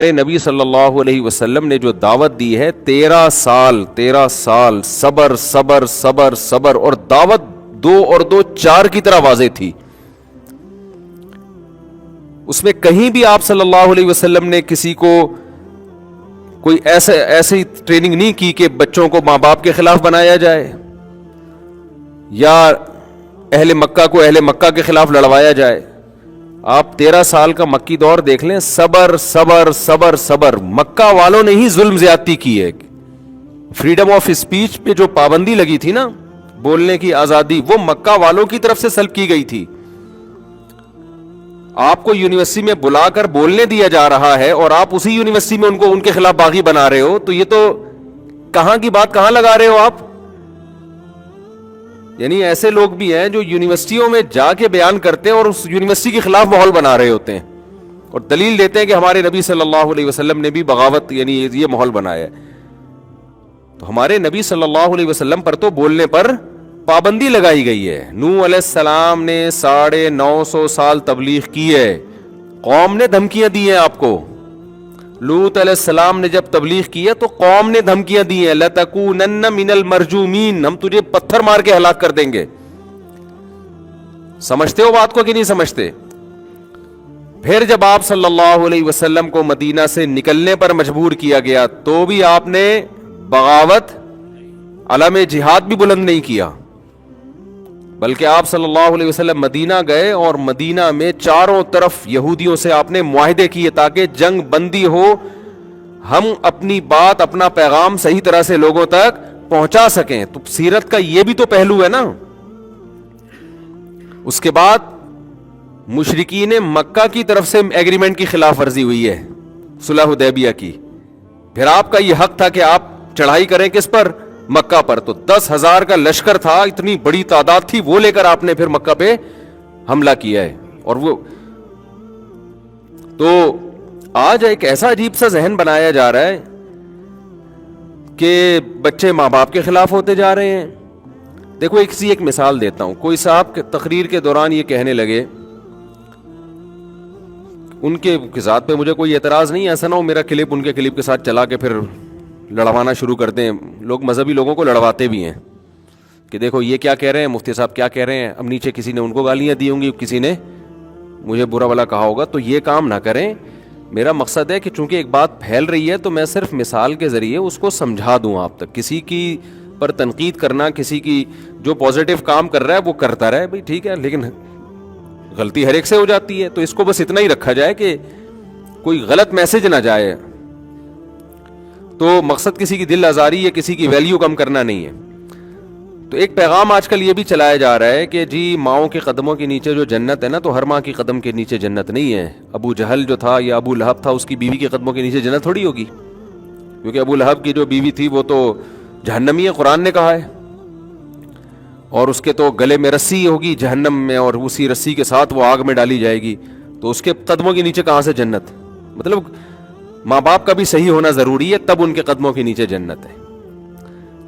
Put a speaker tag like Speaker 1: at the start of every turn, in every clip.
Speaker 1: نبی صلی اللہ علیہ وسلم نے جو دعوت دی ہے 13 سال صبر صبر صبر صبر، اور دعوت 2 اور 2 4 کی طرح واضح تھی. اس میں کہیں بھی آپ صلی اللہ علیہ وسلم نے کسی کو کوئی ایسی ٹریننگ نہیں کی کہ بچوں کو ماں باپ کے خلاف بنایا جائے یا اہل مکہ کو اہل مکہ کے خلاف لڑوایا جائے. آپ 13 سال کا مکی دور دیکھ لیں، صبر صبر صبر صبر. مکہ والوں نے ہی ظلم زیادتی کی ہے. فریڈم آف اسپیچ پہ جو پابندی لگی تھی نا، بولنے کی آزادی، وہ مکہ والوں کی طرف سے سلب کی گئی تھی. آپ کو یونیورسٹی میں بلا کر بولنے دیا جا رہا ہے اور آپ اسی یونیورسٹی میں ان کے خلاف باغی بنا رہے ہو، تو یہ تو کہاں کی بات کہاں لگا رہے ہو آپ. یعنی ایسے لوگ بھی ہیں جو یونیورسٹیوں میں جا کے بیان کرتے ہیں اور اس یونیورسٹی کے خلاف ماحول بنا رہے ہوتے ہیں اور دلیل دیتے ہیں کہ ہمارے نبی صلی اللہ علیہ وسلم نے بھی بغاوت یعنی یہ ماحول بنایا ہے. تو ہمارے نبی صلی اللہ علیہ وسلم پر تو بولنے پر پابندی لگائی گئی ہے. نوح علیہ السلام نے 950 سال تبلیغ کی ہے، قوم نے دھمکیاں دی ہیں آپ کو. لوط علیہ السلام نے جب تبلیغ کی ہے تو قوم نے دھمکیاں دی ہیں، لَتَكُونَنَّ مِنَ الْمَرْجُومِينَ، ہم تجھے پتھر مار کے ہلاک کر دیں گے. سمجھتے ہو بات کو کہ نہیں سمجھتے؟ پھر جب آپ صلی اللہ علیہ وسلم کو مدینہ سے نکلنے پر مجبور کیا گیا تو بھی آپ نے بغاوت، علم جہاد بھی بلند نہیں کیا، بلکہ آپ صلی اللہ علیہ وسلم مدینہ گئے اور مدینہ میں چاروں طرف یہودیوں سے آپ نے معاہدے کیے تاکہ جنگ بندی ہو، ہم اپنی بات اپنا پیغام صحیح طرح سے لوگوں تک پہنچا سکیں. تو سیرت کا یہ بھی تو پہلو ہے نا. اس کے بعد مشرکین مکہ کی طرف سے ایگریمنٹ کی خلاف ورزی ہوئی ہے، صلح حدیبیہ کی. پھر آپ کا یہ حق تھا کہ آپ چڑھائی کریں کس پر؟ مکہ پر. تو 10,000 کا لشکر تھا، اتنی بڑی تعداد تھی، وہ لے کر آپ نے پھر مکہ پہ حملہ کیا ہے. اور وہ تو آج ایک ایسا عجیب سا ذہن بنایا جا رہا ہے کہ بچے ماں باپ کے خلاف ہوتے جا رہے ہیں. دیکھو ایک مثال دیتا ہوں. کوئی صاحب تقریر کے دوران یہ کہنے لگے، ان کے ذات پہ مجھے کوئی اعتراض نہیں، ایسا نہ ہو میرا کلپ ان کے کلپ کے ساتھ چلا کے پھر لڑوانا شروع کر دیں. لوگ مذہبی لوگوں کو لڑواتے بھی ہیں کہ دیکھو یہ کیا کہہ رہے ہیں، مفتی صاحب کیا کہہ رہے ہیں. اب نیچے کسی نے ان کو گالیاں دی ہوں گی، کسی نے مجھے برا بلا کہا ہوگا. تو یہ کام نہ کریں. میرا مقصد ہے کہ چونکہ ایک بات پھیل رہی ہے تو میں صرف مثال کے ذریعے اس کو سمجھا دوں آپ تک. کسی کی پر تنقید کرنا، کسی کی جو پازیٹیو کام کر رہا ہے وہ کرتا رہے بھائی، ٹھیک ہے، لیکن غلطی ہر ایک سے ہو جاتی ہے. تو اس کو بس اتنا ہی رکھا جائے کہ کوئی غلط میسج نہ جائے. تو مقصد کسی کی دل آزاری یا کسی کی ویلیو کم کرنا نہیں ہے. تو ایک پیغام آج کل یہ بھی چلایا جا رہا ہے کہ جی ماؤں کے قدموں کے نیچے جو جنت ہے نا، تو ہر ماں کی قدم کے نیچے جنت نہیں ہے. ابو جہل جو تھا یا ابو لہب تھا، اس کی بیوی کے قدموں کے نیچے جنت تھوڑی ہوگی، کیونکہ ابو لہب کی جو بیوی تھی وہ تو جہنمی ہے، قرآن نے کہا ہے. اور اس کے تو گلے میں رسی ہوگی جہنم میں، اور اسی رسی کے ساتھ وہ آگ میں ڈالی جائے گی. تو اس کے قدموں کے نیچے کہاں سے جنت؟ مطلب ماں باپ کا بھی صحیح ہونا ضروری ہے، تب ان کے قدموں کے نیچے جنت ہے.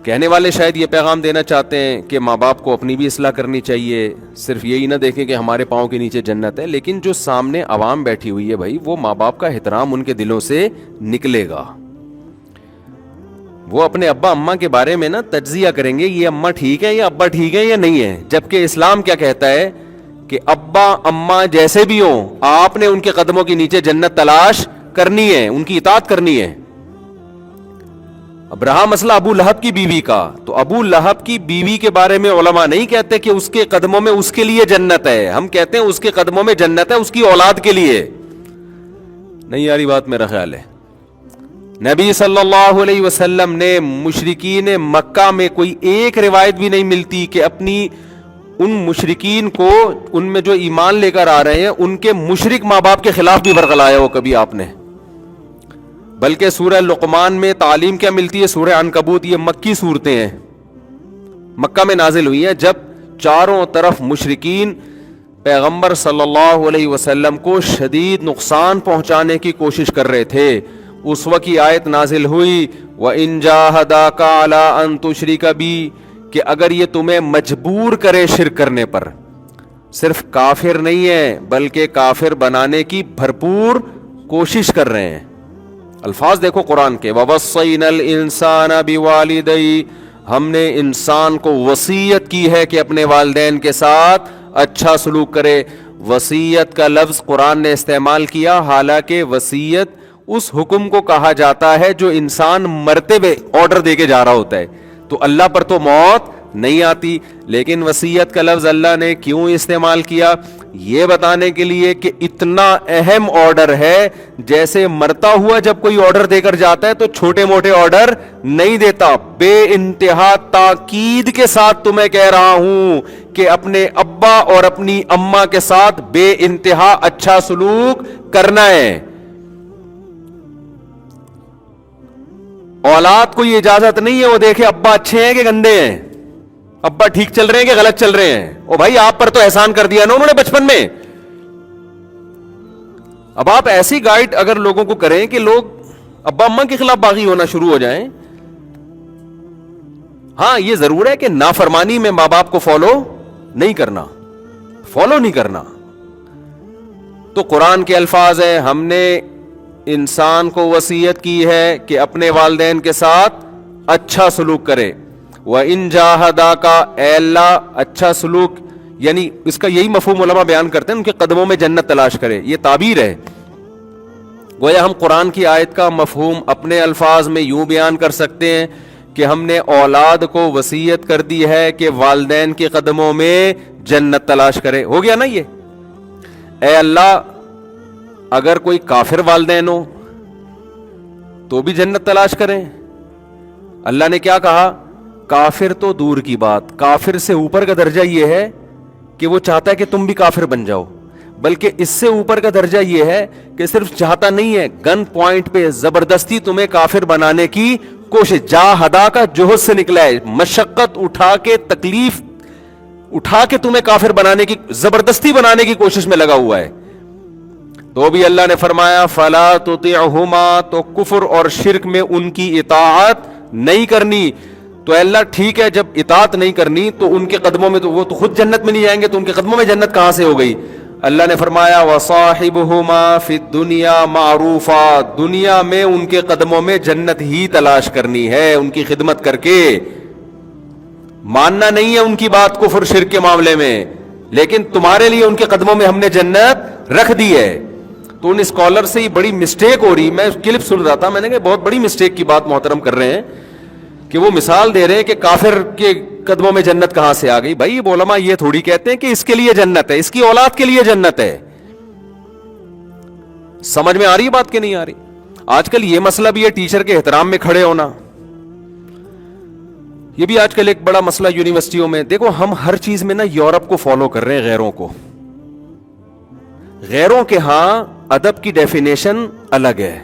Speaker 1: کہنے والے شاید یہ پیغام دینا چاہتے ہیں کہ ماں باپ کو اپنی بھی اصلاح کرنی چاہیے، صرف یہی نہ دیکھیں کہ ہمارے پاؤں کے نیچے جنت ہے. لیکن جو سامنے عوام بیٹھی ہوئی ہے بھائی، وہ ماں باپ کا احترام ان کے دلوں سے نکلے گا. وہ اپنے ابا اماں کے بارے میں نا تجزیہ کریں گے، یہ اماں ٹھیک ہے یا ابا ٹھیک ہے یا نہیں ہے. جبکہ اسلام کیا کہتا ہے کہ ابا اماں جیسے بھی ہوں، آپ نے ان کے قدموں کے نیچے جنت تلاش کرنی ہے، ان کی اطاعت کرنی ہے. اب رہا مسئلہ ابو لہب کی بیوی کا، تو ابو لہب کی بیوی کے بارے میں علماء نہیں کہتے کہ اس کے قدموں میں اس کے لیے جنت ہے. ہم کہتے ہیں اس کے قدموں میں جنت ہے اس کی اولاد کے لیے. نہیں یاری بات میرا خیال ہے. نبی صلی اللہ علیہ وسلم نے مشرکین مکہ میں کوئی ایک روایت بھی نہیں ملتی کہ اپنی ان مشرکین کو، ان میں جو ایمان لے کر آ رہے ہیں، ان کے مشرک ماں باپ کے خلاف بھی ورغلایا ہو کبھی آپ نے. بلکہ سورہ لقمان میں تعلیم کیا ملتی ہے، سورہ عنکبوت، یہ مکی صورتیں ہیں، مکہ میں نازل ہوئی ہیں، جب چاروں طرف مشرکین پیغمبر صلی اللہ علیہ وسلم کو شدید نقصان پہنچانے کی کوشش کر رہے تھے. اس وقت کی آیت نازل ہوئی وَإِن جَاهَدَاكَ عَلَىٰ أَن تُشْرِكَ بِي، کہ اگر یہ تمہیں مجبور کرے شرک کرنے پر، صرف کافر نہیں ہے بلکہ کافر بنانے کی بھرپور کوشش کر رہے ہیں. الفاظ دیکھو قرآن کے، وَوَصَّيْنَا الْإِنسَانَ بِوَالِدَيْهِ، ہم نے انسان کو وصیت کی ہے کہ اپنے والدین کے ساتھ اچھا سلوک کرے. وصیت کا لفظ قرآن نے استعمال کیا، حالانکہ وصیت اس حکم کو کہا جاتا ہے جو انسان مرتے ہوئے آرڈر دے کے جا رہا ہوتا ہے. تو اللہ پر تو موت نہیں آتی، لیکن وصیت کا لفظ اللہ نے کیوں استعمال کیا؟ یہ بتانے کے لیے کہ اتنا اہم آرڈر ہے. جیسے مرتا ہوا جب کوئی آرڈر دے کر جاتا ہے تو چھوٹے موٹے آرڈر نہیں دیتا. بے انتہا تاکید کے ساتھ تمہیں کہہ رہا ہوں کہ اپنے ابا اور اپنی اماں کے ساتھ بے انتہا اچھا سلوک کرنا ہے. اولاد کو یہ اجازت نہیں ہے وہ دیکھے ابا اچھے ہیں کہ گندے ہیں، ابا ٹھیک چل رہے ہیں کہ غلط چل رہے ہیں. او بھائی آپ پر تو احسان کر دیا نا انہوں نے بچپن میں. اب آپ ایسی گائیڈ اگر لوگوں کو کریں کہ لوگ ابا اماں کے خلاف باغی ہونا شروع ہو جائیں. ہاں یہ ضرور ہے کہ نافرمانی میں ماں باپ کو فالو نہیں کرنا. تو قرآن کے الفاظ ہیں، ہم نے انسان کو وصیت کی ہے کہ اپنے والدین کے ساتھ اچھا سلوک کرے. وَإِن جَاهَدَاكَ، اے اللہ اچھا سلوک یعنی اس کا یہی مفہوم علماء بیان کرتے ہیں، ان کے قدموں میں جنت تلاش کرے. یہ تعبیر ہے. گویا ہم قرآن کی آیت کا مفہوم اپنے الفاظ میں یوں بیان کر سکتے ہیں کہ ہم نے اولاد کو وصیت کر دی ہے کہ والدین کے قدموں میں جنت تلاش کرے. ہو گیا نا یہ؟ اے اللہ اگر کوئی کافر والدین ہو تو بھی جنت تلاش کریں. اللہ نے کیا کہا؟ کافر تو دور کی بات، کافر سے اوپر کا درجہ یہ ہے کہ وہ چاہتا ہے کہ تم بھی کافر بن جاؤ، بلکہ اس سے اوپر کا درجہ یہ ہے کہ صرف چاہتا نہیں ہے، گن پوائنٹ پہ زبردستی تمہیں کافر بنانے کی کوشش. جاہدا کا جوہد سے نکلا ہے، مشقت اٹھا کے، تکلیف اٹھا کے تمہیں کافر بنانے کی، زبردستی بنانے کی کوشش میں لگا ہوا ہے. تو بھی اللہ نے فرمایا فلا تطعہما، تو کفر اور شرک میں ان کی اطاعت نہیں کرنی. تو اللہ ٹھیک ہے جب اطاعت نہیں کرنی تو ان کے قدموں میں، تو وہ تو خود جنت میں نہیں جائیں گے تو ان کے قدموں میں جنت کہاں سے ہو گئی؟ اللہ نے فرمایا وصاحبہما فی الدنیا معروفا، دنیا میں ان کے قدموں میں جنت ہی تلاش کرنی ہے، ان کی خدمت کر کے. ماننا نہیں ہے ان کی بات کفر شرک کے معاملے میں، لیکن تمہارے لیے ان کے قدموں میں ہم نے جنت رکھ دی ہے. تو ان اسکالر سے یہ بڑی مسٹیک ہو رہی. میں کلپ سن رہا تھا، میں نے کہا بہت بڑی مسٹیک کی بات محترم کر رہے ہیں کہ وہ مثال دے رہے ہیں کہ کافر کے قدموں میں جنت کہاں سے آ گئی. بھائی یہ علماء یہ تھوڑی کہتے ہیں کہ اس کے لیے جنت ہے، اس کی اولاد کے لیے جنت ہے. سمجھ میں آ رہی بات کہ نہیں آ رہی؟ آج کل یہ مسئلہ بھی ہے ٹیچر کے احترام میں کھڑے ہونا. یہ بھی آج کل ایک بڑا مسئلہ یونیورسٹیوں میں. دیکھو ہم ہر چیز میں نا یورپ کو فالو کر رہے ہیں، غیروں کو. غیروں کے ہاں ادب کی ڈیفینیشن الگ ہے.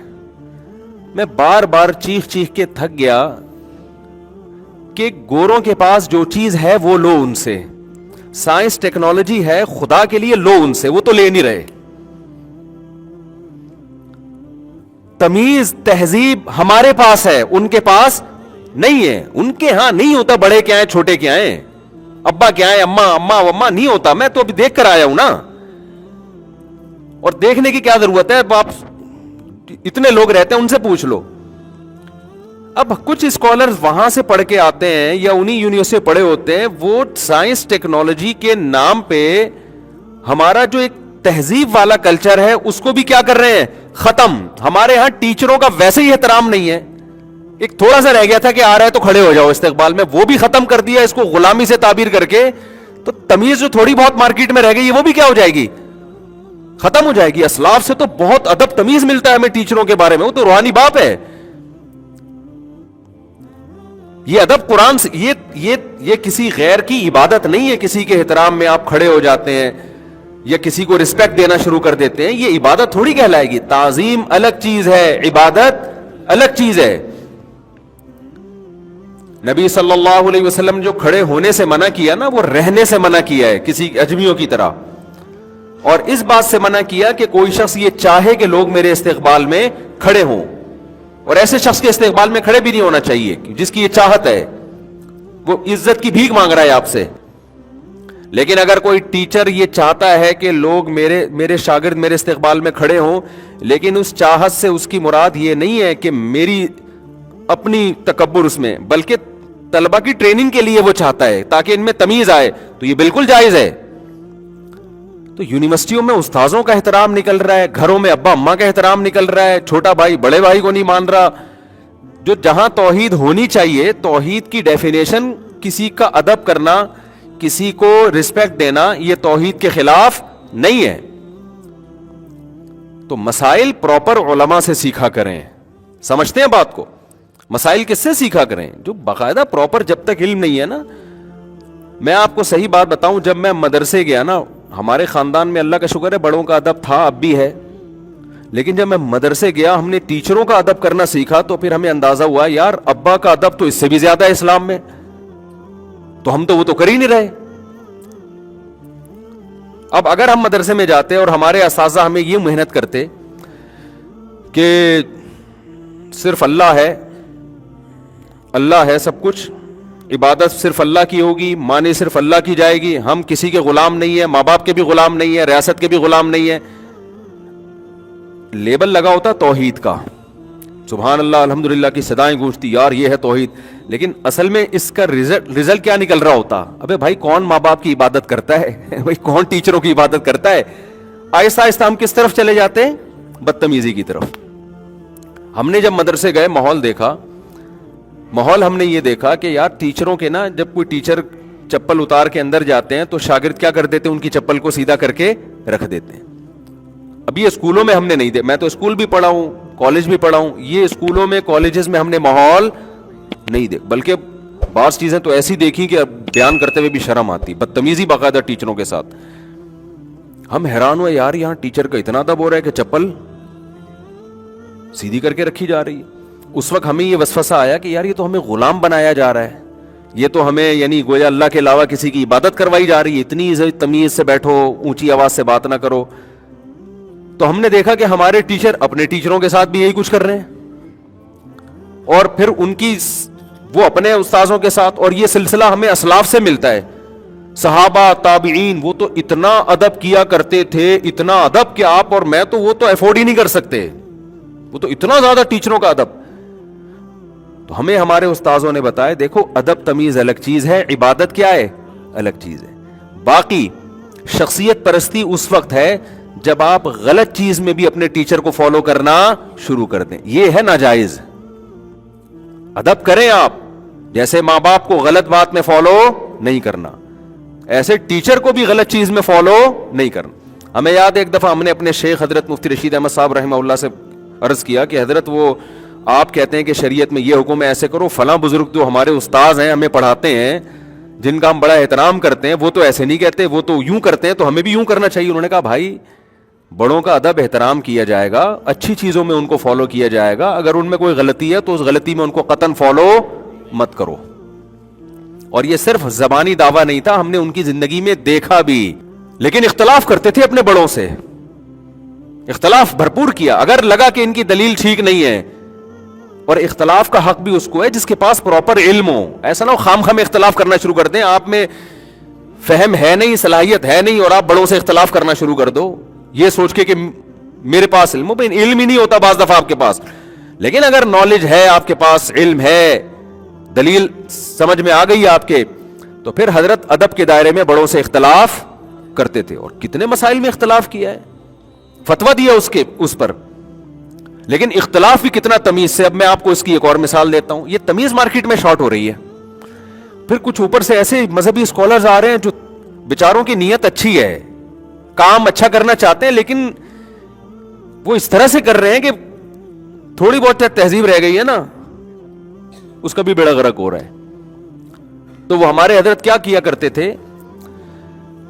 Speaker 1: میں بار بار چیخ کے تھک گیا کہ گوروں کے پاس جو چیز ہے وہ لو ان سے. سائنس ٹیکنالوجی ہے، خدا کے لیے لو ان سے، وہ تو لے نہیں رہے. تمیز تہذیب ہمارے پاس ہے، ان کے پاس نہیں ہے. ان کے ہاں نہیں ہوتا بڑے کیا ہیں چھوٹے کیا ہیں، ابا کیا ہیں، اما نہیں ہوتا. میں تو ابھی دیکھ کر آیا ہوں نا. اور دیکھنے کی کیا ضرورت ہے؟ آپ اتنے لوگ رہتے ہیں، ان سے پوچھ لو. اب کچھ اسکالرز وہاں سے پڑھ کے آتے ہیں یا انہی یونیورسٹی پڑھے ہوتے ہیں، وہ سائنس ٹیکنالوجی کے نام پہ ہمارا جو ایک تہذیب والا کلچر ہے اس کو بھی کیا کر رہے ہیں؟ ختم. ہمارے ہاں ٹیچروں کا ویسے ہی احترام نہیں ہے. ایک تھوڑا سا رہ گیا تھا کہ آ رہا ہے تو کھڑے ہو جاؤ استقبال میں، وہ بھی ختم کر دیا اس کو غلامی سے تعبیر کر کے. تو تمیز جو تھوڑی بہت مارکیٹ میں رہ گئی وہ بھی کیا ہو جائے گی؟ ختم ہو جائے گی. اسلاف سے تو بہت ادب تمیز ملتا ہے ہمیں ٹیچروں کے بارے میں، وہ تو روحانی باپ ہے. یہ ادب قرآن سے، یہ کسی غیر کی عبادت نہیں ہے. کسی کے احترام میں آپ کھڑے ہو جاتے ہیں یا کسی کو رسپیکٹ دینا شروع کر دیتے ہیں، یہ عبادت تھوڑی کہلائے گی. تعظیم الگ چیز ہے، عبادت الگ چیز ہے. نبی صلی اللہ علیہ وسلم جو کھڑے ہونے سے منع کیا نا، وہ رہنے سے منع کیا ہے کسی اجمیوں کی طرح. اور اس بات سے منع کیا کہ کوئی شخص یہ چاہے کہ لوگ میرے استقبال میں کھڑے ہوں، اور ایسے شخص کے استقبال میں کھڑے بھی نہیں ہونا چاہیے جس کی یہ چاہت ہے، وہ عزت کی بھیک مانگ رہا ہے آپ سے. لیکن اگر کوئی ٹیچر یہ چاہتا ہے کہ لوگ میرے شاگرد میرے استقبال میں کھڑے ہوں، لیکن اس چاہت سے اس کی مراد یہ نہیں ہے کہ میری اپنی تکبر اس میں، بلکہ طلبہ کی ٹریننگ کے لیے وہ چاہتا ہے تاکہ ان میں تمیز آئے، تو یہ بالکل جائز ہے. تو یونیورسٹیوں میں استاذوں کا احترام نکل رہا ہے، گھروں میں ابا اماں کا احترام نکل رہا ہے، چھوٹا بھائی بڑے بھائی کو نہیں مان رہا. جو جہاں توحید ہونی چاہیے، توحید کی ڈیفینیشن کسی کا ادب کرنا، کسی کو رسپیکٹ دینا، یہ توحید کے خلاف نہیں ہے. تو مسائل پراپر علماء سے سیکھا کریں. سمجھتے ہیں بات کو؟ مسائل کس سے سیکھا کریں؟ جو باقاعدہ پراپر، جب تک علم نہیں ہے نا. میں آپ کو صحیح بات بتاؤں، جب میں مدرسے گیا نا، ہمارے خاندان میں اللہ کا شکر ہے بڑوں کا ادب تھا، اب بھی ہے، لیکن جب میں مدرسے گیا ہم نے ٹیچروں کا ادب کرنا سیکھا تو پھر ہمیں اندازہ ہوا یار ابا کا ادب تو اس سے بھی زیادہ ہے اسلام میں، تو ہم تو وہ تو کر ہی نہیں رہے. اب اگر ہم مدرسے میں جاتے اور ہمارے اساتذہ ہمیں یہ محنت کرتے کہ صرف اللہ ہے سب کچھ، عبادت صرف اللہ کی ہوگی، مانی صرف اللہ کی جائے گی، ہم کسی کے غلام نہیں ہیں، ماں باپ کے بھی غلام نہیں ہیں، ریاست کے بھی غلام نہیں ہیں، لیبل لگا ہوتا توحید کا، سبحان اللہ الحمدللہ کی صدائیں گونجتی، یار یہ ہے توحید. لیکن اصل میں اس کا رزلٹ کیا نکل رہا ہوتا؟ ابے بھائی کون ماں باپ کی عبادت کرتا ہے؟ بھائی کون ٹیچروں کی عبادت کرتا ہے؟ آہستہ آہستہ ہم کس طرف چلے جاتے ہیں؟ بدتمیزی کی طرف. ہم نے جب مدرسے گئے ماحول ہم نے یہ دیکھا کہ یار ٹیچروں کے نا، جب کوئی ٹیچر چپل اتار کے اندر جاتے ہیں تو شاگرد کیا کر دیتے ہیں؟ ان کی چپل کو سیدھا کر کے رکھ دیتے ہیں. اب یہ اسکولوں میں ہم نے نہیں میں تو اسکول بھی پڑھا ہوں، کالج بھی پڑھا ہوں، یہ اسکولوں میں کالجز میں ہم نے ماحول نہیں بلکہ بعض چیزیں تو ایسی دیکھی کہ بیان کرتے ہوئے بھی شرم آتی، بدتمیزی باقاعدہ ٹیچروں کے ساتھ. ہم حیران ہوئے یار یہاں ٹیچر کا اتنا ادب ہو رہا ہے کہ چپل سیدھی کر کے رکھی جا رہی ہے. اس وقت ہمیں یہ وسوسہ آیا کہ یار یہ تو ہمیں غلام بنایا جا رہا ہے، یہ تو ہمیں یعنی گویا اللہ کے علاوہ کسی کی عبادت کروائی جا رہی ہے، اتنی تمیز سے بیٹھو، اونچی آواز سے بات نہ کرو. تو ہم نے دیکھا کہ ہمارے ٹیچر اپنے ٹیچروں کے ساتھ بھی یہی کچھ کر رہے ہیں، اور پھر ان کی وہ اپنے استاذوں کے ساتھ، اور یہ سلسلہ ہمیں اسلاف سے ملتا ہے. صحابہ تابعین وہ تو اتنا ادب کیا کرتے تھے، اتنا ادب کہ آپ اور میں تو وہ تو افورڈ ہی نہیں کر سکتے، وہ تو اتنا زیادہ ٹیچروں کا ادب. تو ہمیں ہمارے استاذوں نے بتایا دیکھو ادب تمیز الگ چیز ہے، عبادت کیا ہے؟ الگ چیز ہے. باقی شخصیت پرستی اس وقت ہے جب آپ غلط چیز میں بھی اپنے ٹیچر کو فالو کرنا شروع کر دیں، یہ ہے ناجائز. ادب کریں آپ، جیسے ماں باپ کو غلط بات میں فالو نہیں کرنا، ایسے ٹیچر کو بھی غلط چیز میں فالو نہیں کرنا. ہمیں یاد ہے ایک دفعہ ہم نے اپنے شیخ حضرت مفتی رشید احمد صاحب رحمہ اللہ سے عرض کیا کہ حضرت وہ آپ کہتے ہیں کہ شریعت میں یہ حکم ہے ایسے کرو، فلاں بزرگ جو ہمارے استاذ ہیں ہمیں پڑھاتے ہیں جن کا ہم بڑا احترام کرتے ہیں وہ تو ایسے نہیں کہتے، وہ تو یوں کرتے ہیں، تو ہمیں بھی یوں کرنا چاہیے. انہوں نے کہا بھائی بڑوں کا ادب احترام کیا جائے گا، اچھی چیزوں میں ان کو فالو کیا جائے گا، اگر ان میں کوئی غلطی ہے تو اس غلطی میں ان کو قطعاً فالو مت کرو. اور یہ صرف زبانی دعویٰ نہیں تھا، ہم نے ان کی زندگی میں دیکھا بھی. لیکن اختلاف کرتے تھے اپنے بڑوں سے، اختلاف بھرپور کیا اگر لگا کہ ان کی دلیل ٹھیک نہیں ہے. اور اختلاف کا حق بھی اس کو ہے جس کے پاس پراپر علم ہو. ایسا نہ ہو خام خام اختلاف کرنا شروع کر دیں، آپ میں فہم ہے نہیں، صلاحیت ہے نہیں، اور آپ بڑوں سے اختلاف کرنا شروع کر دو یہ سوچ کے کہ میرے پاس علم ہو. علم ہی نہیں ہوتا بعض دفعہ آپ کے پاس، لیکن اگر نالج ہے آپ کے پاس، علم ہے، دلیل سمجھ میں آ گئی آپ کے، تو پھر حضرت ادب کے دائرے میں بڑوں سے اختلاف کرتے تھے. اور کتنے مسائل میں اختلاف کیا ہے، فتویٰ دیا اس پر، لیکن اختلاف بھی کتنا تمیز سے. اب میں آپ کو اس کی ایک اور مثال دیتا ہوں. یہ تمیز مارکیٹ میں شارٹ ہو رہی ہے. پھر کچھ اوپر سے ایسے مذہبی اسکالرز آ رہے ہیں جو بیچاروں کی نیت اچھی ہے، کام اچھا کرنا چاہتے ہیں، لیکن وہ اس طرح سے کر رہے ہیں کہ تھوڑی بہت تہذیب رہ گئی ہے نا، اس کا بھی بیڑا غرق ہو رہا ہے. تو وہ ہمارے حضرت کیا کیا کرتے تھے؟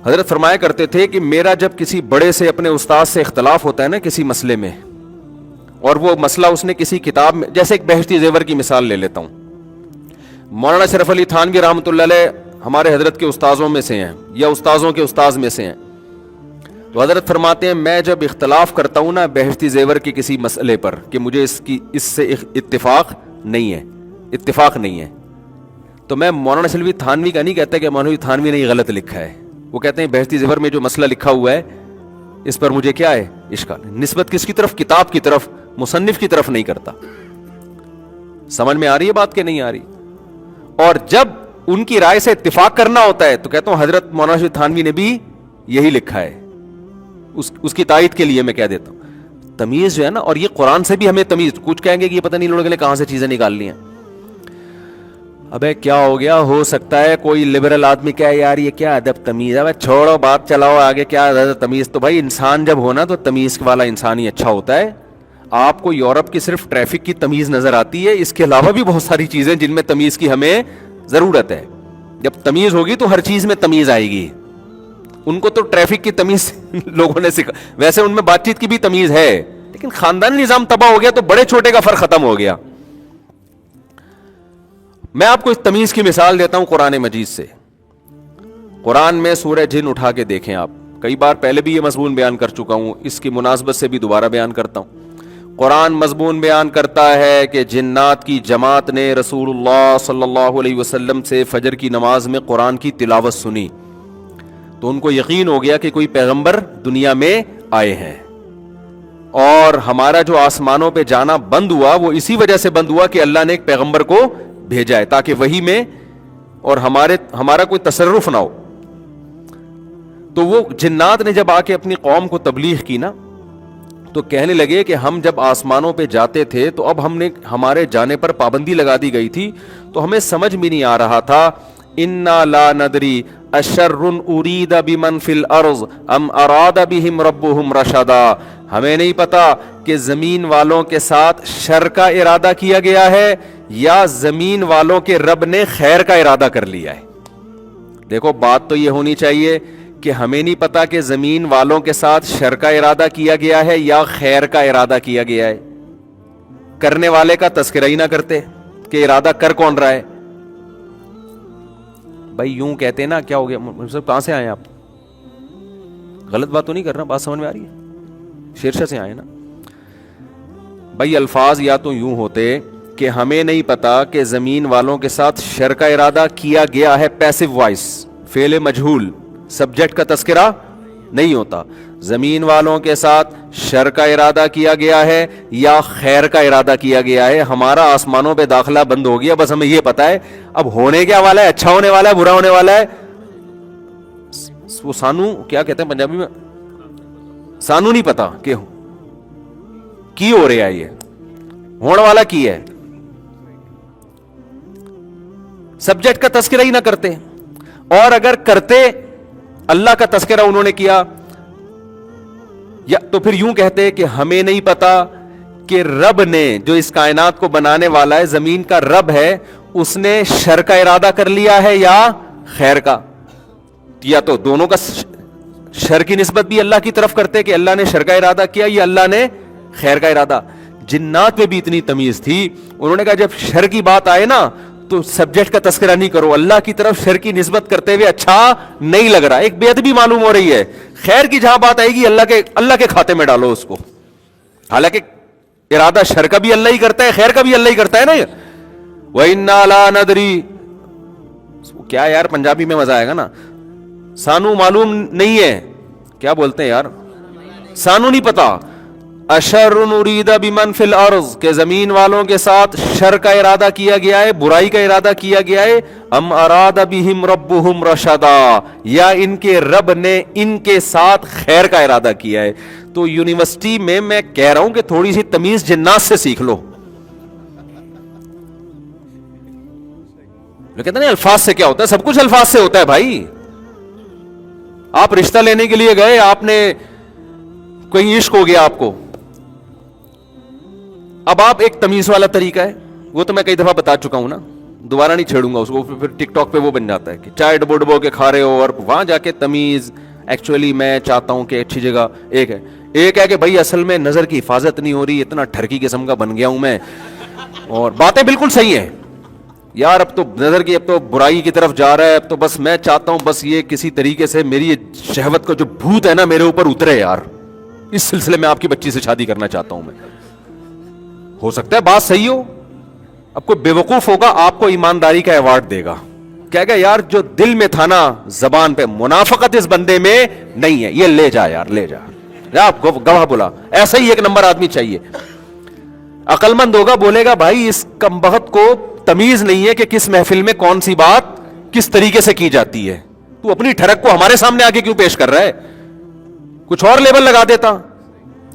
Speaker 1: حضرت فرمایا کرتے تھے کہ میرا جب کسی بڑے سے اپنے استاد سے اختلاف ہوتا ہے نا کسی مسئلے میں، اور وہ مسئلہ اس نے کسی کتاب میں، جیسے ایک بہشتی زیور کی مثال لے لیتا ہوں. مولانا شرف علی تھانوی رحمۃ اللہ علیہ ہمارے حضرت کے استاذوں میں سے ہیں، یا استاذوں کے استاذ میں سے ہیں. تو حضرت فرماتے ہیں میں جب اختلاف کرتا ہوں نا بہشتی زیور کے کسی مسئلے پر کہ مجھے اس سے اتفاق نہیں ہے، تو میں مولانا شلوی تھانوی کا نہیں کہتا کہ مولانا تھانوی نے یہ غلط لکھا ہے، وہ کہتے ہیں بہشتی زیور میں جو مسئلہ لکھا ہوا ہے اس پر مجھے کیا ہے اشکال. نسبت کس کی طرف؟ کتاب کی طرف, مصنف کی طرف نہیں کرتا. سمجھ میں آ رہی ہے بات کہ نہیں آ رہی؟ اور جب ان کی رائے سے اتفاق کرنا ہوتا ہے تو کہتا ہوں حضرت مولانا رشید تھانوی نے بھی یہی لکھا ہے, اس کی تائید کے لیے میں کہہ دیتا ہوں. تمیز جو ہے نا, اور یہ قرآن سے بھی ہمیں تمیز, کچھ کہیں گے کہ یہ پتہ نہیں لوگوں نے کہاں سے چیزیں نکال لی ہیں. ابے کیا ہو گیا, ہو سکتا ہے کوئی لبرل آدمی کہے یار یہ کیا ادب تمیز ہے, چھوڑو بات چلاؤ آگے, کیا ادب تمیز. تو بھائی انسان جب ہونا تو تمیز والا انسان ہی اچھا ہوتا ہے. آپ کو یورپ کی صرف ٹریفک کی تمیز نظر آتی ہے, اس کے علاوہ بھی بہت ساری چیزیں جن میں تمیز کی ہمیں ضرورت ہے. جب تمیز ہوگی تو ہر چیز میں تمیز آئے گی. ان کو تو ٹریفک کی تمیز لوگوں نے سکھا, ویسے ان میں بات چیت کی بھی تمیز ہے, لیکن خاندانی نظام تباہ ہو گیا تو بڑے چھوٹے کا فرق ختم ہو گیا. میں آپ کو اس تمیز کی مثال دیتا ہوں قرآن مجید سے. قرآن میں سورہ جن اٹھا کے دیکھیں آپ, کئی بار پہلے بھی یہ مضمون بیان کر چکا ہوں, اس کی مناسبت سے بھی دوبارہ بیان کرتا ہوں. قرآن مضمون بیان کرتا ہے کہ جنات کی جماعت نے رسول اللہ صلی اللہ علیہ وسلم سے فجر کی نماز میں قرآن کی تلاوت سنی تو ان کو یقین ہو گیا کہ کوئی پیغمبر دنیا میں آئے ہیں. اور ہمارا جو آسمانوں پہ جانا بند ہوا وہ اسی وجہ سے بند ہوا کہ اللہ نے ایک پیغمبر کو بھیجا ہے تاکہ وہی میں اور ہمارا کوئی تصرف نہ ہو. تو وہ جنات نے جب آ کے اپنی قوم کو تبلیغ کی نا تو کہنے لگے کہ ہم جب آسمانوں پہ جاتے تھے تو اب ہمارے جانے پر پابندی لگا دی گئی تھی تو ہمیں سمجھ بھی نہیں آ رہا تھا. انا لا ندری اشر ارید بمن فی الارض ام اراد بہم ربہم رشدا. ہمیں نہیں پتا کہ زمین والوں کے ساتھ شر کا ارادہ کیا گیا ہے یا زمین والوں کے رب نے خیر کا ارادہ کر لیا ہے. دیکھو بات تو یہ ہونی چاہیے کہ ہمیں نہیں پتا کہ زمین والوں کے ساتھ شر کا ارادہ کیا گیا ہے یا خیر کا ارادہ کیا گیا ہے. کرنے والے کا تذکرہ ہی نہ کرتے کہ ارادہ کر کون رہا ہے. بھائی یوں کہتے نا, کیا ہو گیا سب کہاں سے آئے آپ؟ غلط بات تو نہیں کر رہا, بات سمجھ میں آ رہی ہے؟ شیرشاہ سے آئے نا بھائی. الفاظ یا تو یوں ہوتے کہ ہمیں نہیں پتا کہ زمین والوں کے ساتھ شر کا ارادہ کیا گیا ہے, پیسو وائس, فعل مجہول, سبجیکٹ کا تذکرہ نہیں ہوتا. زمین والوں کے ساتھ شر کا ارادہ کیا گیا ہے یا خیر کا ارادہ کیا گیا ہے. ہمارا آسمانوں پہ داخلہ بند ہو گیا, بس ہمیں یہ پتا ہے اب ہونے کیا والا ہے, اچھا ہونے والا ہے برا ہونے والا ہے. وہ سانو کیا کہتے ہیں پنجابی میں, سانو نہیں پتا کہ کی ہو رہا ہے, یہ ہونے والا کی ہے. سبجیکٹ کا تذکرہ ہی نہ کرتے, اور اگر کرتے اللہ کا تذکرہ انہوں نے کیا یا تو پھر یوں کہتے کہ ہمیں نہیں پتا کہ رب نے جو اس کائنات کو بنانے والا ہے, زمین کا رب ہے, اس نے شر کا ارادہ کر لیا ہے یا خیر کا. یا تو دونوں کا شر کی نسبت بھی اللہ کی طرف کرتے کہ اللہ نے شر کا ارادہ کیا یا اللہ نے خیر کا ارادہ. جنات میں بھی اتنی تمیز تھی, انہوں نے کہا جب شر کی بات آئے نا تو سبجیکٹ کا تذکرہ نہیں کرو, اللہ کی طرف شر کی نسبت کرتے ہوئے اچھا نہیں لگ رہا. ایک بے ادبی معلوم ہو رہی ہے. خیر کی جہاں بات آئے گی اللہ کے کھاتے میں ڈالو اس کو, حالانکہ ارادہ شر کا بھی اللہ ہی کرتا ہے, خیر کا بھی اللہ ہی کرتا ہے نا. وَإِنَّا لَا نَدْرِي, کیا یار پنجابی میں مزہ آئے گا نا, سانو معلوم نہیں ہے, کیا بولتے ہیں یار, سانو نہیں پتا. اشر ارید بمن فی الارض, کہ زمین والوں کے ساتھ شر کا ارادہ کیا گیا ہے, برائی کا ارادہ کیا گیا ہے. ام اراد بہم ربہم رشدا, یا ان کے رب نے ان کے ساتھ خیر کا ارادہ کیا ہے. تو یونیورسٹی میں کہہ رہا ہوں کہ تھوڑی سی تمیز جنات سے سیکھ لو. کہتے ہیں الفاظ سے کیا ہوتا ہے, سب کچھ الفاظ سے ہوتا ہے بھائی. آپ رشتہ لینے کے لیے گئے, آپ نے کوئی عشق ہو گیا آپ کو, اب آپ ایک تمیز والا طریقہ ہے, وہ تو میں کئی دفعہ بتا چکا ہوں نا, دوبارہ نہیں چھیڑوں گا اس کو. پھر ٹک ٹاک پہ وہ بن جاتا ہے کہ چائے ڈبو ڈبو کے کھا رہے ہو, اور وہاں جا کے تمیز. ایکچولی میں چاہتا ہوں کہ اچھی جگہ ایک ہے کہ بھائی اصل میں نظر کی حفاظت نہیں ہو رہی, اتنا ٹھرکی قسم کا بن گیا ہوں میں, اور باتیں بالکل صحیح ہیں یار, اب تو نظر کی اب تو برائی کی طرف جا رہا ہے, اب تو بس میں چاہتا ہوں بس یہ کسی طریقے سے میری شہوت کا جو بھوت ہے نا میرے اوپر اترے یار. اس سلسلے میں آپ کی بچی سے شادی کرنا چاہتا ہوں میں. ہو سکتا ہے بات صحیح ہو, اب کوئی بیوقوف ہوگا آپ کو ایمانداری کا ایوارڈ دے گا, کہے گا یار جو دل میں تھا نا زبان پہ منافقت اس بندے میں نہیں ہے, یہ لے جا یار, لے جا, آپ گواہ بلا. ایسا ہی ایک نمبر آدمی چاہیے. عقل مند ہوگا, بولے گا بھائی اس کمبخت کو تمیز نہیں ہے کہ کس محفل میں کون سی بات کس طریقے سے کی جاتی ہے, تو اپنی ٹھڑک کو ہمارے سامنے آ کے کیوں پیش کر رہا ہے. کچھ اور لیبل لگا دیتا,